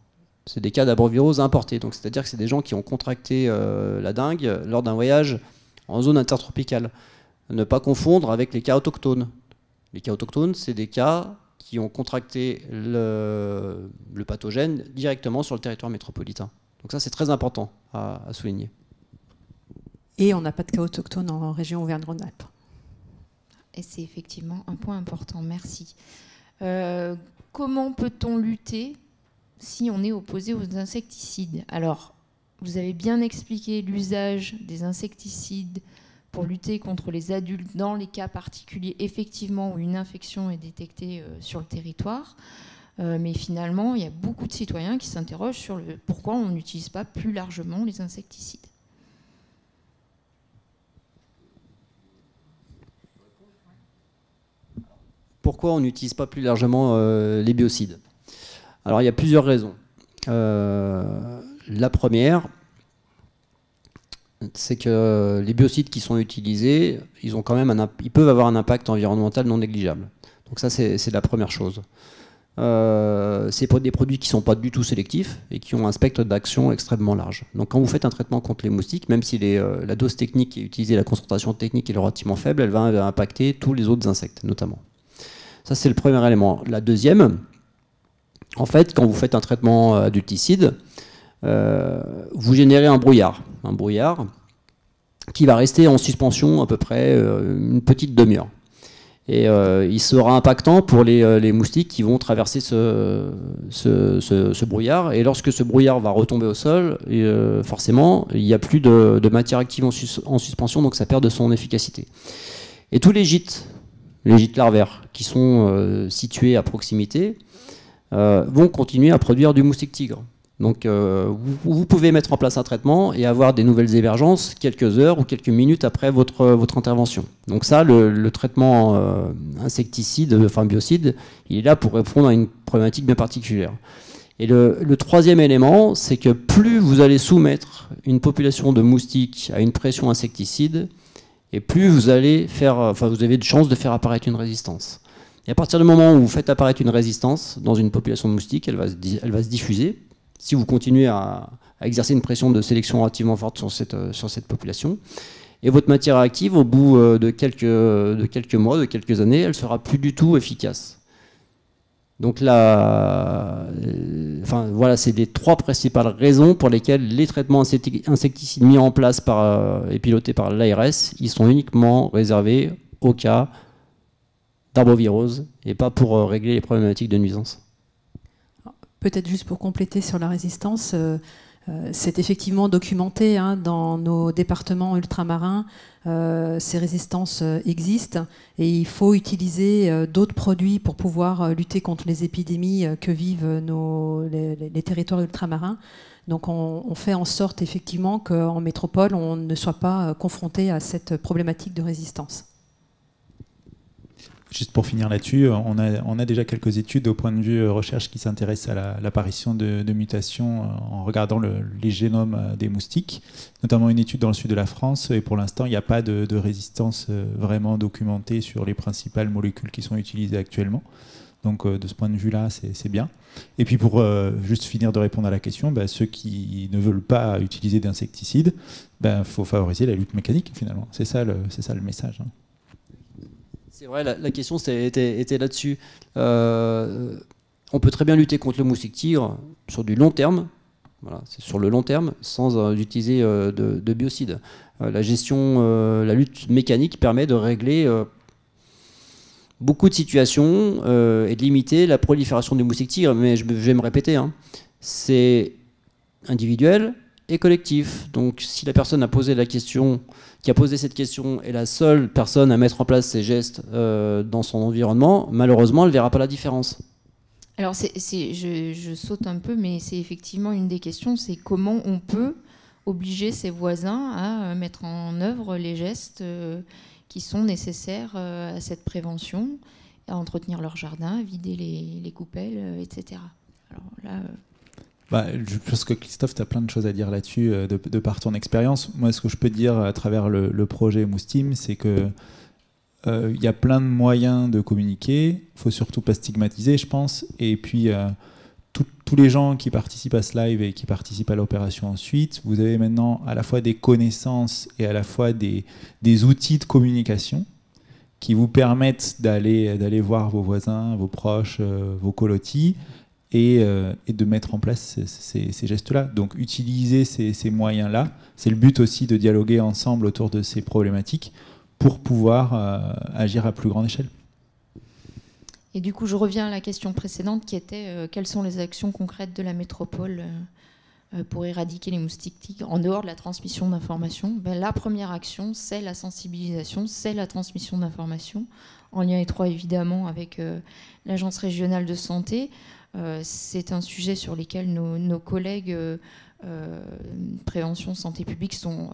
C'est des cas d'abrovirose importés, donc c'est-à-dire que c'est des gens qui ont contracté la dengue lors d'un voyage en zone intertropicale. Ne pas confondre avec les cas autochtones. Les cas autochtones, c'est des cas qui ont contracté le pathogène directement sur le territoire métropolitain. Donc ça, c'est très important à souligner. Et on n'a pas de cas autochtones en région Auvergne-Rhône-Alpes. Et c'est effectivement un point important, merci. Comment peut-on lutter si on est opposé aux insecticides? Alors, vous avez bien expliqué l'usage des insecticides pour lutter contre les adultes dans les cas particuliers, effectivement, où une infection est détectée sur le territoire. Mais finalement, il y a beaucoup de citoyens qui s'interrogent sur le pourquoi on n'utilise pas plus largement les insecticides. Pourquoi on n'utilise pas plus largement les biocides? Alors, il y a plusieurs raisons. La première, c'est que les biocides qui sont utilisés, ils peuvent avoir un impact environnemental non négligeable. Donc ça, c'est la première chose. C'est des produits qui ne sont pas du tout sélectifs et qui ont un spectre d'action extrêmement large. Donc quand vous faites un traitement contre les moustiques, même si la dose technique qui est utilisée, la concentration technique est relativement faible, elle va impacter tous les autres insectes, notamment. Ça, c'est le premier élément. La deuxième, en fait, quand vous faites un traitement adulticide, vous générez un brouillard qui va rester en suspension à peu près une petite demi-heure. Et il sera impactant pour les moustiques qui vont traverser ce brouillard. Et lorsque ce brouillard va retomber au sol, forcément, il n'y a plus de matière active en suspension, donc ça perd de son efficacité. Et tous les gîtes larvaires qui sont situés à proximité vont continuer à produire du moustique tigre. Donc vous pouvez mettre en place un traitement et avoir des nouvelles émergences quelques heures ou quelques minutes après votre intervention. Donc ça, le traitement insecticide, enfin biocide, il est là pour répondre à une problématique bien particulière. Et le troisième élément, c'est que plus vous allez soumettre une population de moustiques à une pression insecticide, et plus vous avez de chances de faire apparaître une résistance. Et à partir du moment où vous faites apparaître une résistance dans une population de moustiques, elle va se diffuser. Si vous continuez à exercer une pression de sélection relativement forte sur cette population, et votre matière active, au bout de quelques mois, de quelques années, elle ne sera plus du tout efficace. Donc là, voilà, c'est les trois principales raisons pour lesquelles les traitements insecticides mis en place et pilotés par l'ARS, ils sont uniquement réservés au cas d'arbovirose et pas pour régler les problématiques de nuisance. Peut-être juste pour compléter sur la résistance, c'est effectivement documenté dans nos départements ultramarins. Ces résistances existent et il faut utiliser d'autres produits pour pouvoir lutter contre les épidémies que vivent les territoires ultramarins. Donc on fait en sorte effectivement qu'en métropole, on ne soit pas confronté à cette problématique de résistance. Juste pour finir là-dessus, on a déjà quelques études au point de vue recherche qui s'intéressent à l'apparition de mutations en regardant les génomes des moustiques, notamment une étude dans le sud de la France, et pour l'instant il n'y a pas de résistance vraiment documentée sur les principales molécules qui sont utilisées actuellement. Donc de ce point de vue-là, c'est bien. Et puis pour juste finir de répondre à la question, ceux qui ne veulent pas utiliser d'insecticides, faut favoriser la lutte mécanique finalement. C'est ça le message. C'est vrai, la question était là-dessus. On peut très bien lutter contre le moustique tigre sur du long terme, voilà, c'est sur le long terme, sans utiliser de biocides. La lutte mécanique permet de régler beaucoup de situations et de limiter la prolifération du moustique tigre. Mais je vais me répéter, c'est individuel et collectif. Donc si la personne qui a posé cette question est la seule personne à mettre en place ces gestes dans son environnement, malheureusement, elle ne verra pas la différence. Alors, je saute un peu, mais c'est effectivement une des questions, c'est comment on peut obliger ses voisins à mettre en œuvre les gestes qui sont nécessaires à cette prévention, à entretenir leur jardin, à vider les coupelles, etc. Alors là... je pense que Christophe, tu as plein de choses à dire là-dessus de par ton expérience. Moi, ce que je peux te dire à travers le projet Moustim, c'est que y a plein de moyens de communiquer. Il ne faut surtout pas stigmatiser, je pense. Et puis, tous les gens qui participent à ce live et qui participent à l'opération ensuite, vous avez maintenant à la fois des connaissances et à la fois des outils de communication qui vous permettent d'aller voir vos voisins, vos proches, vos colotis, et de mettre en place ces gestes-là. Donc utiliser ces moyens-là, c'est le but aussi de dialoguer ensemble autour de ces problématiques pour pouvoir agir à plus grande échelle. Et du coup, je reviens à la question précédente qui était quelles sont les actions concrètes de la métropole pour éradiquer les moustiques tigres en dehors de la transmission d'informations, la première action, c'est la sensibilisation, c'est la transmission d'informations, en lien étroit évidemment avec l'Agence régionale de santé. C'est un sujet sur lequel nos collègues prévention santé publique sont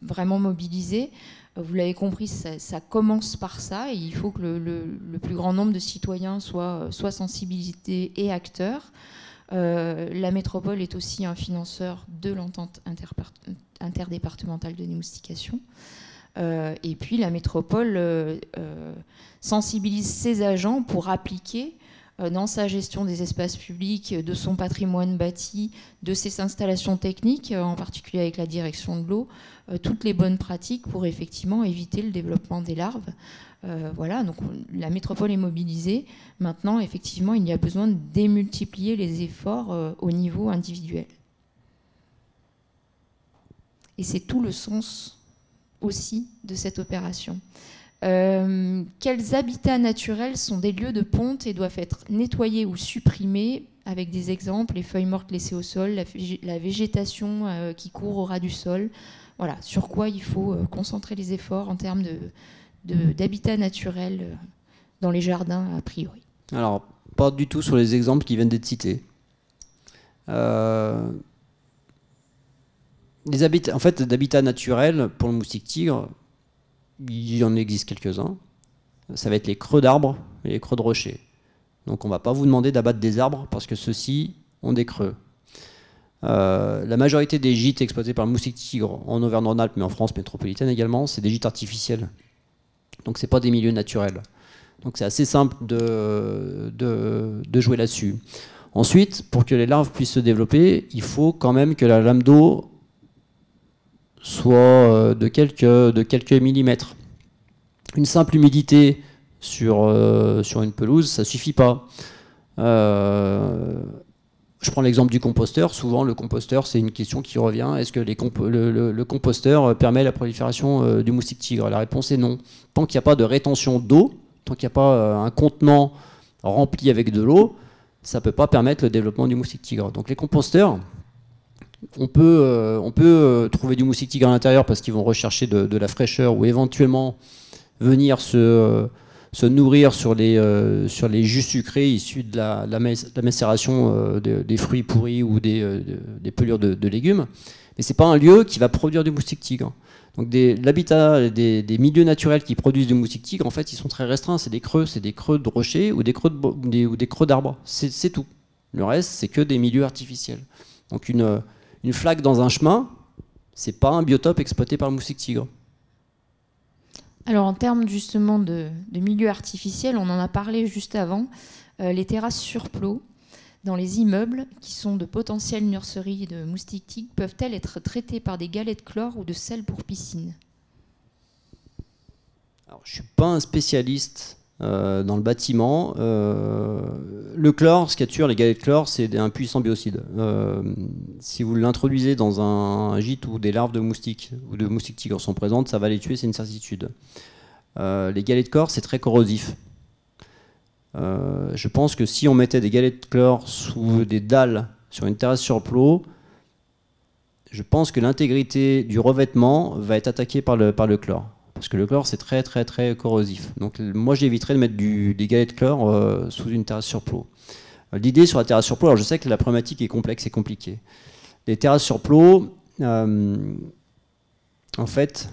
vraiment mobilisés. Vous l'avez compris, ça commence par ça, et il faut que le plus grand nombre de citoyens soient sensibilisés et acteurs. La métropole est aussi un financeur de l'entente interdépartementale de démoustication. Et puis la métropole sensibilise ses agents pour appliquer dans sa gestion des espaces publics, de son patrimoine bâti, de ses installations techniques, en particulier avec la direction de l'eau, toutes les bonnes pratiques pour effectivement éviter le développement des larves. Voilà, donc la métropole est mobilisée. Maintenant, effectivement, il y a besoin de démultiplier les efforts au niveau individuel. Et c'est tout le sens aussi de cette opération. Quels habitats naturels sont des lieux de ponte et doivent être nettoyés ou supprimés, avec des exemples, les feuilles mortes laissées au sol, la végétation qui court au ras du sol. Voilà, sur quoi il faut concentrer les efforts en termes d'habitat naturel dans les jardins a priori. Alors, pas du tout sur les exemples qui viennent d'être cités. Les habitats, en fait, d'habitats naturels pour le moustique tigre, il y en existe quelques-uns. Ça va être les creux d'arbres et les creux de rochers. Donc on ne va pas vous demander d'abattre des arbres parce que ceux-ci ont des creux. La majorité des gîtes exploités par le moustique tigre en Auvergne-Rhône-Alpes, mais en France métropolitaine également, c'est des gîtes artificiels. Donc ce n'est pas des milieux naturels. Donc c'est assez simple de jouer là-dessus. Ensuite, pour que les larves puissent se développer, il faut quand même que la lame d'eau soit de quelques millimètres. Une simple humidité sur une pelouse, ça ne suffit pas. Je prends l'exemple du composteur. Souvent, le composteur, c'est une question qui revient. Est-ce que le composteur permet la prolifération du moustique tigre? La réponse est non. Tant qu'il n'y a pas de rétention d'eau, tant qu'il n'y a pas un contenant rempli avec de l'eau, ça ne peut pas permettre le développement du moustique tigre. Donc les composteurs, on peut trouver du moustique tigre à l'intérieur parce qu'ils vont rechercher de la fraîcheur ou éventuellement venir se nourrir sur les jus sucrés issus de la macération des fruits pourris ou des pelures de légumes. Mais ce n'est pas un lieu qui va produire du moustique tigre. Donc l'habitat des milieux naturels qui produisent du moustique tigre, en fait, ils sont très restreints. C'est des creux de rochers ou des creux d'arbres. C'est tout. Le reste, c'est que des milieux artificiels. Donc une flaque dans un chemin, c'est pas un biotope exploité par le moustique tigre. Alors en termes justement de milieu artificiel, on en a parlé juste avant, les terrasses sur plot dans les immeubles qui sont de potentielles nurseries de moustiques tigres peuvent-elles être traitées par des galets de chlore ou de sel pour piscine? Alors, je ne suis pas un spécialiste dans le bâtiment. Le chlore, ce qu'il y a de sûr, les galets de chlore, c'est un puissant biocide. Si vous l'introduisez dans un gîte où des larves de moustiques ou de moustiques tigres sont présentes, ça va les tuer, c'est une certitude. Les galets de chlore, c'est très corrosif. Je pense que si on mettait des galets de chlore sous des dalles sur une terrasse sur plot, je pense que l'intégrité du revêtement va être attaquée par le chlore. Parce que le chlore, c'est très très très corrosif. Donc moi, j'éviterais de mettre des galets de chlore sous une terrasse sur plot. L'idée sur la terrasse sur plot, alors je sais que la problématique est complexe et compliquée. Les terrasses sur plot, en fait,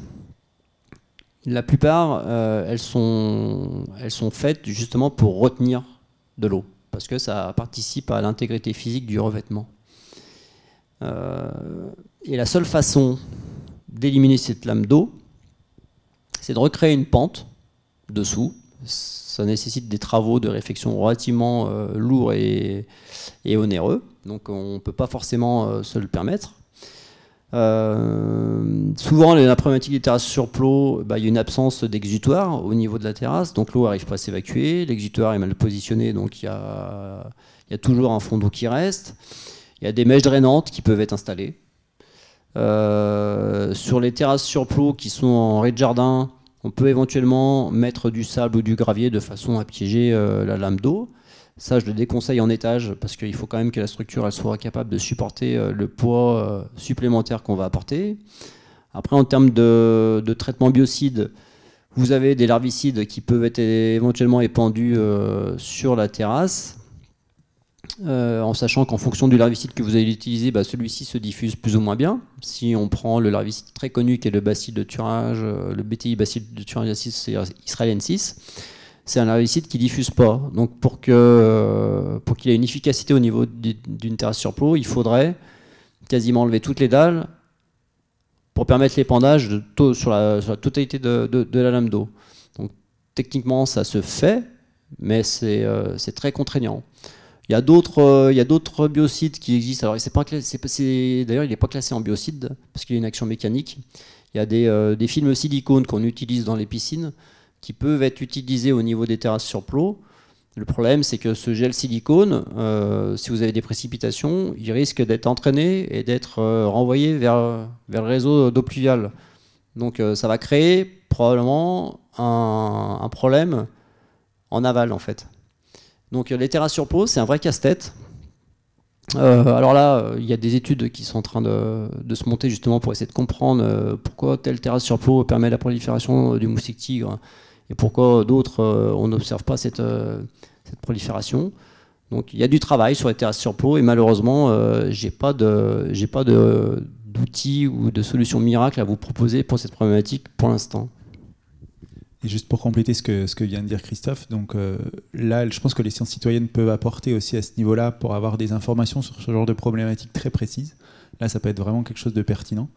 la plupart, elles sont faites justement pour retenir de l'eau, parce que ça participe à l'intégrité physique du revêtement. Et la seule façon d'éliminer cette lame d'eau, c'est de recréer une pente dessous. Ça nécessite des travaux de réfection relativement lourds et onéreux, donc on ne peut pas forcément se le permettre. Souvent, la problématique des terrasses sur plot, il y a une absence d'exutoire au niveau de la terrasse, donc l'eau n'arrive pas à s'évacuer, l'exutoire est mal positionné, donc il y a toujours un fond d'eau qui reste. Il y a des mèches drainantes qui peuvent être installées. Sur les terrasses sur plot qui sont en rez-de-jardin, on peut éventuellement mettre du sable ou du gravier de façon à piéger la lame d'eau. Ça, je le déconseille en étage parce qu'il faut quand même que la structure elle soit capable de supporter le poids supplémentaire qu'on va apporter. Après, en termes de traitement biocide, vous avez des larvicides qui peuvent être éventuellement épandus sur la terrasse, en sachant qu'en fonction du larvicide que vous allez utiliser, celui-ci se diffuse plus ou moins bien. Si on prend le larvicide très connu qui est le bacille de Thuringe, le BTI bacille de Thuringiensis israelensis, c'est un larvicide qui ne diffuse pas. Donc pour qu'il ait une efficacité au niveau d'une terrasse sur plot, il faudrait quasiment enlever toutes les dalles pour permettre l'épandage sur la totalité de la lame d'eau. Donc techniquement ça se fait, mais c'est très contraignant. Il y a d'autres biocides qui existent. Alors d'ailleurs il n'est pas classé en biocide parce qu'il y a une action mécanique. Il y a des films silicone qu'on utilise dans les piscines qui peuvent être utilisés au niveau des terrasses sur plot. Le problème, c'est que ce gel silicone, si vous avez des précipitations, il risque d'être entraîné et d'être renvoyé vers le réseau d'eau pluviale. Donc ça va créer probablement un problème en aval, en fait. Donc les terrasses sur plot, c'est un vrai casse-tête. Alors là, il y a des études qui sont en train de se monter justement pour essayer de comprendre pourquoi telle terrasse sur plot permet la prolifération du moustique tigre et pourquoi d'autres, on n'observe pas cette prolifération. Donc il y a du travail sur les terrasses sur plot et malheureusement, j'ai pas d'outils ou de solutions miracles à vous proposer pour cette problématique pour l'instant. Et juste pour compléter ce que vient de dire Christophe, donc là, je pense que les sciences citoyennes peuvent apporter aussi à ce niveau-là pour avoir des informations sur ce genre de problématiques très précises. Là, ça peut être vraiment quelque chose de pertinent.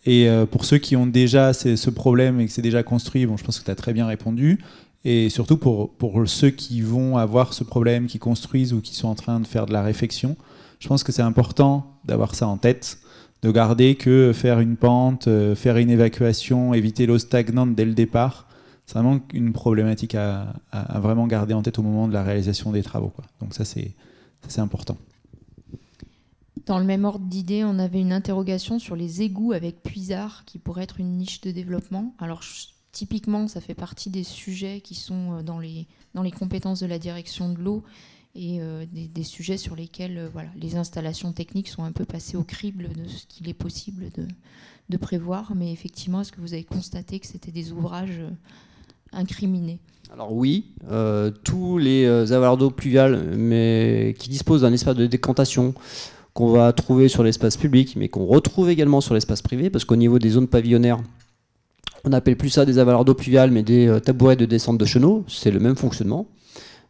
Et pour ceux qui ont déjà ce problème et que c'est déjà construit, bon, je pense que tu as très bien répondu. Et surtout pour ceux qui vont avoir ce problème, qui construisent ou qui sont en train de faire de la réfection, je pense que c'est important d'avoir ça en tête, de garder que faire une pente, faire une évacuation, éviter l'eau stagnante dès le départ, c'est vraiment une problématique à vraiment garder en tête au moment de la réalisation des travaux, quoi. Donc ça, c'est important. Dans le même ordre d'idée, on avait une interrogation sur les égouts avec puisard qui pourrait être une niche de développement. Alors typiquement, ça fait partie des sujets qui sont dans les compétences de la direction de l'eau et des sujets sur lesquels les installations techniques sont un peu passées au crible de ce qu'il est possible de prévoir. Mais effectivement, est-ce que vous avez constaté que c'était des ouvrages incriminés ? Alors oui, tous les avoirs d'eau pluviale mais qui disposent d'un espace de décantation qu'on va trouver sur l'espace public, mais qu'on retrouve également sur l'espace privé, parce qu'au niveau des zones pavillonnaires, on n'appelle plus ça des avaloirs d'eau pluviale, mais des tabourets de descente de chenaux, c'est le même fonctionnement.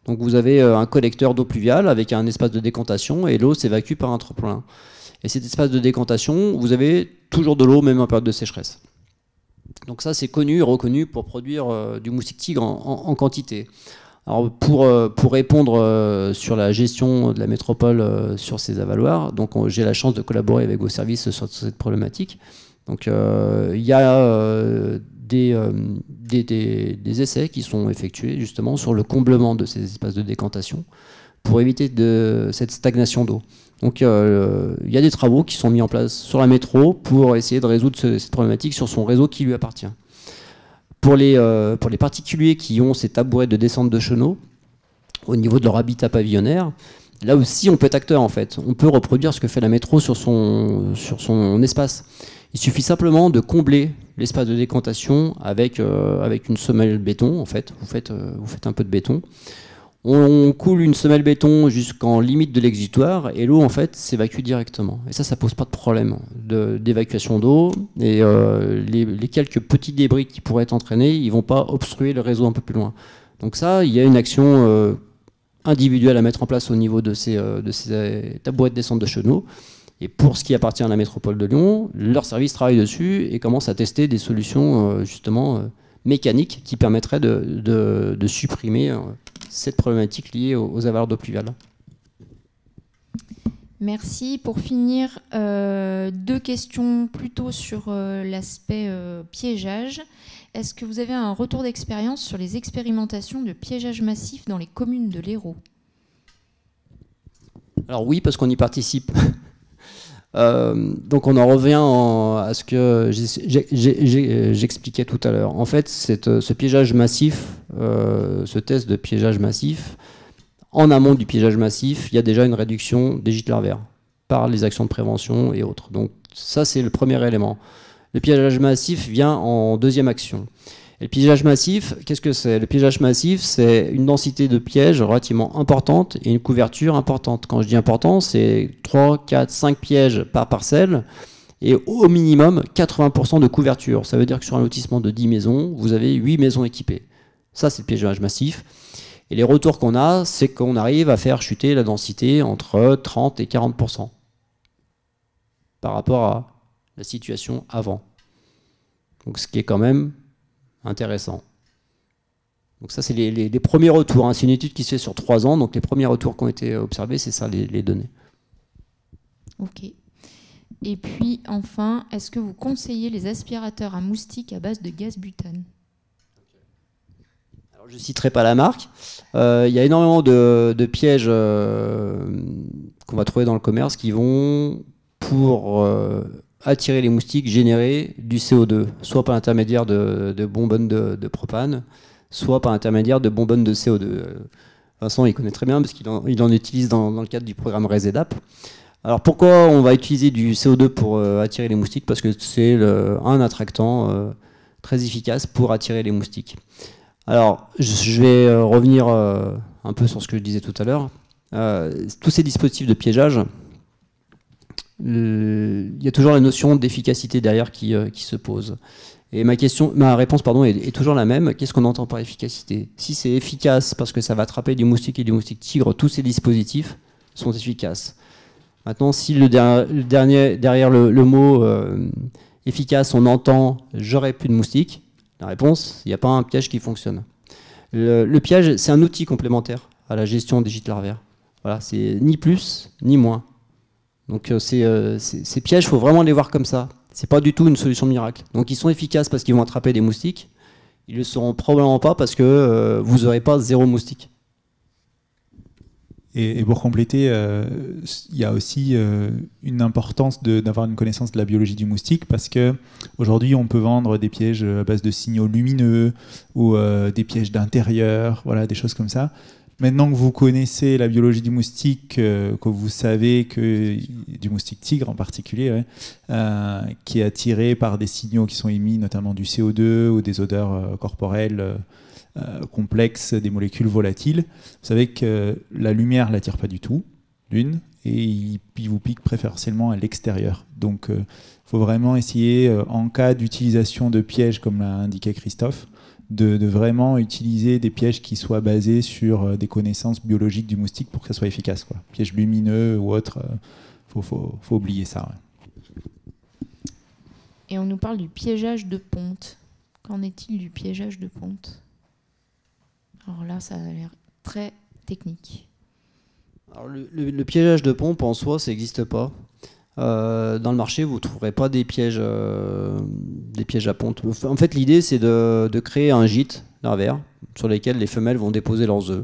Donc vous avez un collecteur d'eau pluviale avec un espace de décantation, et l'eau s'évacue par un trop-plein. Et cet espace de décantation, vous avez toujours de l'eau, même en période de sécheresse. Donc ça, c'est connu et reconnu pour produire du moustique tigre en quantité. Alors pour répondre sur la gestion de la métropole sur ces avaloirs, donc j'ai la chance de collaborer avec vos services sur cette problématique. Donc il y a des essais qui sont effectués justement sur le comblement de ces espaces de décantation pour éviter cette stagnation d'eau. Donc il y a des travaux qui sont mis en place sur la métro pour essayer de résoudre cette problématique sur son réseau qui lui appartient. Pour les particuliers qui ont ces tabourets de descente de chenaux, au niveau de leur habitat pavillonnaire, là aussi on peut être acteur en fait. On peut reproduire ce que fait la métro sur son espace. Il suffit simplement de combler l'espace de décantation avec une semelle béton en fait. Vous faites un peu de béton. On coule une semelle béton jusqu'en limite de l'exutoire et l'eau en fait s'évacue directement. Et ça pose pas de problème d'évacuation d'eau. Et les quelques petits débris qui pourraient être entraînés, ils vont pas obstruer le réseau un peu plus loin. Donc ça, il y a une action individuelle à mettre en place au niveau de ces tabourets de descente de chenaux. Et pour ce qui appartient à la métropole de Lyon, leur service travaille dessus et commence à tester des solutions justement mécaniques qui permettraient de supprimer cette problématique liée aux avaloirs d'eau pluviale. Merci. Pour finir, 2 questions plutôt sur l'aspect piégeage. Est-ce que vous avez un retour d'expérience sur les expérimentations de piégeage massif dans les communes de l'Hérault ? Alors oui, parce qu'on y participe. Donc on en revient à ce que j'expliquais tout à l'heure. En fait, ce piégeage massif, ce test de piégeage massif, en amont du piégeage massif, il y a déjà une réduction des gîtes larvaires par les actions de prévention et autres. Donc ça, c'est le premier élément. Le piégeage massif vient en deuxième action. Et le piégeage massif, qu'est-ce que c'est? Le piégeage massif, c'est une densité de pièges relativement importante et une couverture importante. Quand je dis important, c'est 3, 4, 5 pièges par parcelle et au minimum 80% de couverture. Ça veut dire que sur un lotissement de 10 maisons, vous avez 8 maisons équipées. Ça, c'est le piégeage massif. Et les retours qu'on a, c'est qu'on arrive à faire chuter la densité entre 30 et 40% par rapport à la situation avant. Donc ce qui est quand même intéressant. Donc ça, c'est les premiers retours. Hein. C'est une étude qui se fait sur 3 ans, donc les premiers retours qui ont été observés, c'est ça, les données. Ok. Et puis, enfin, est-ce que vous conseillez les aspirateurs à moustiques à base de gaz butane? Alors, je ne citerai pas la marque. Il y a énormément de pièges qu'on va trouver dans le commerce qui vont, pour attirer les moustiques, générer du CO2, soit par l'intermédiaire de bonbonnes de propane, soit par l'intermédiaire de bonbonnes de CO2. Vincent, il connaît très bien parce qu'il en utilise dans le cadre du programme RESEDAP. Alors pourquoi on va utiliser du CO2 pour attirer les moustiques? Parce que c'est un attractant très efficace pour attirer les moustiques. Alors je vais revenir un peu sur ce que je disais tout à l'heure. Tous ces dispositifs de piégeage, il y a toujours la notion d'efficacité derrière qui se pose. Et ma réponse est toujours la même. Qu'est-ce qu'on entend par efficacité? Si c'est efficace parce que ça va attraper du moustique et du moustique tigre, tous ces dispositifs sont efficaces. Maintenant, si derrière le mot efficace, on entend « j'aurai plus de moustiques », la réponse, il n'y a pas un piège qui fonctionne. Le piège, c'est un outil complémentaire à la gestion des gîtes larvaires. Voilà, c'est ni plus ni moins. Donc ces pièges, il faut vraiment les voir comme ça. C'est pas du tout une solution miracle. Donc ils sont efficaces parce qu'ils vont attraper des moustiques. Ils ne le seront probablement pas parce que vous n'aurez pas 0 moustique. Et pour compléter, il y a aussi une importance d'avoir une connaissance de la biologie du moustique parce qu'aujourd'hui, on peut vendre des pièges à base de signaux lumineux ou des pièges d'intérieur, voilà, des choses comme ça. Maintenant que vous connaissez la biologie du moustique, que vous savez que du moustique tigre en particulier, qui est attiré par des signaux qui sont émis, notamment du CO2 ou des odeurs corporelles complexes, des molécules volatiles, vous savez que la lumière ne l'attire pas du tout, d'une, et il vous pique préférentiellement à l'extérieur. Donc il faut vraiment essayer, en cas d'utilisation de pièges, comme l'a indiqué Christophe, de vraiment utiliser des pièges qui soient basés sur des connaissances biologiques du moustique pour que ça soit efficace, quoi. Pièges lumineux ou autres, faut oublier ça. Ouais. Et on nous parle du piégeage de ponte. Qu'en est-il du piégeage de ponte? Alors là, ça a l'air très technique. Alors le piégeage de pompe en soi, ça n'existe pas. Dans le marché, vous ne trouverez pas des pièges à ponte. En fait, l'idée, c'est de créer un gîte larvaire sur lesquels les femelles vont déposer leurs œufs.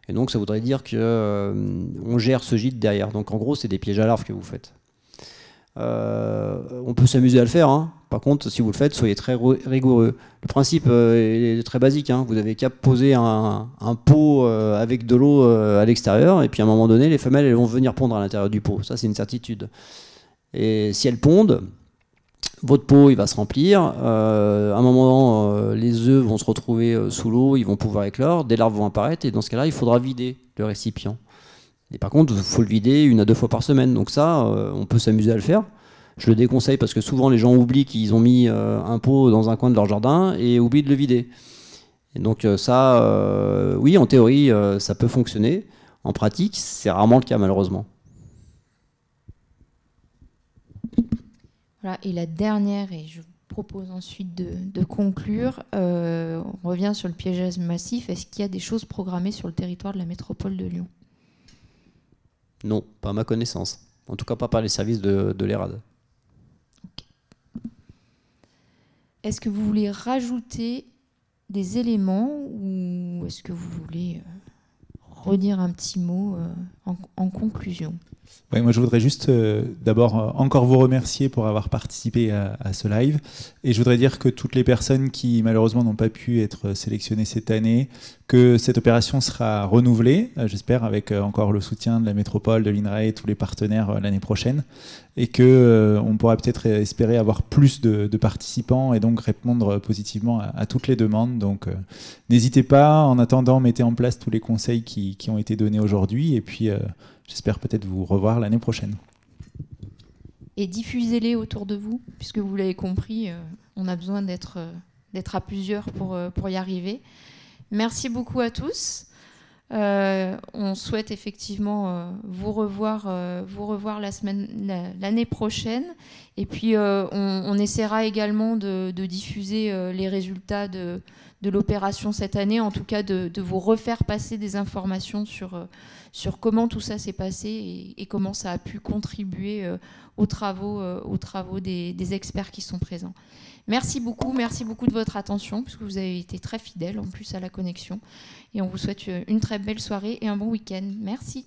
Et donc, ça voudrait dire qu'on gère ce gîte derrière. Donc, en gros, c'est des pièges à larves que vous faites. On peut s'amuser à le faire. Hein. Par contre, si vous le faites, soyez très rigoureux. Le principe est très basique. Hein. Vous avez qu'à poser un pot avec de l'eau à l'extérieur. Et puis, à un moment donné, les femelles elles vont venir pondre à l'intérieur du pot. Ça, c'est une certitude. Et si elles pondent, votre pot il va se remplir. À un moment, les œufs vont se retrouver sous l'eau, ils vont pouvoir éclore, des larves vont apparaître, et dans ce cas-là, il faudra vider le récipient. Et par contre, il faut le vider 1 à 2 fois par semaine. Donc ça, on peut s'amuser à le faire. Je le déconseille parce que souvent les gens oublient qu'ils ont mis un pot dans un coin de leur jardin et oublient de le vider. Et donc ça, oui, en théorie, ça peut fonctionner. En pratique, c'est rarement le cas malheureusement. Voilà, et la dernière, et je propose ensuite de conclure, on revient sur le piégeage massif. Est-ce qu'il y a des choses programmées sur le territoire de la métropole de Lyon? Non, pas à ma connaissance. En tout cas, pas par les services de l'ERAD. Okay. Est-ce que vous voulez rajouter des éléments ou est-ce que vous voulez redire un petit mot en conclusion? Oui, moi, je voudrais juste d'abord encore vous remercier pour avoir participé à ce live. Et je voudrais dire que toutes les personnes qui, malheureusement, n'ont pas pu être sélectionnées cette année, que cette opération sera renouvelée, j'espère, avec encore le soutien de la métropole, de l'INRAE et tous les partenaires l'année prochaine. Et qu'on pourra peut-être espérer avoir plus de participants et donc répondre positivement à toutes les demandes. Donc, n'hésitez pas. En attendant, mettez en place tous les conseils qui ont été donnés aujourd'hui. Et puis, j'espère peut-être vous revoir l'année prochaine. Et diffusez-les autour de vous, puisque vous l'avez compris, on a besoin d'être à plusieurs pour y arriver. Merci beaucoup à tous. On souhaite effectivement vous revoir l'année prochaine. Et puis, on essaiera également de diffuser les résultats de l'opération cette année, en tout cas de vous refaire passer des informations sur comment tout ça s'est passé et comment ça a pu contribuer aux travaux des experts qui sont présents. Merci beaucoup de votre attention, puisque vous avez été très fidèles en plus à la connexion. Et on vous souhaite une très belle soirée et un bon week-end. Merci.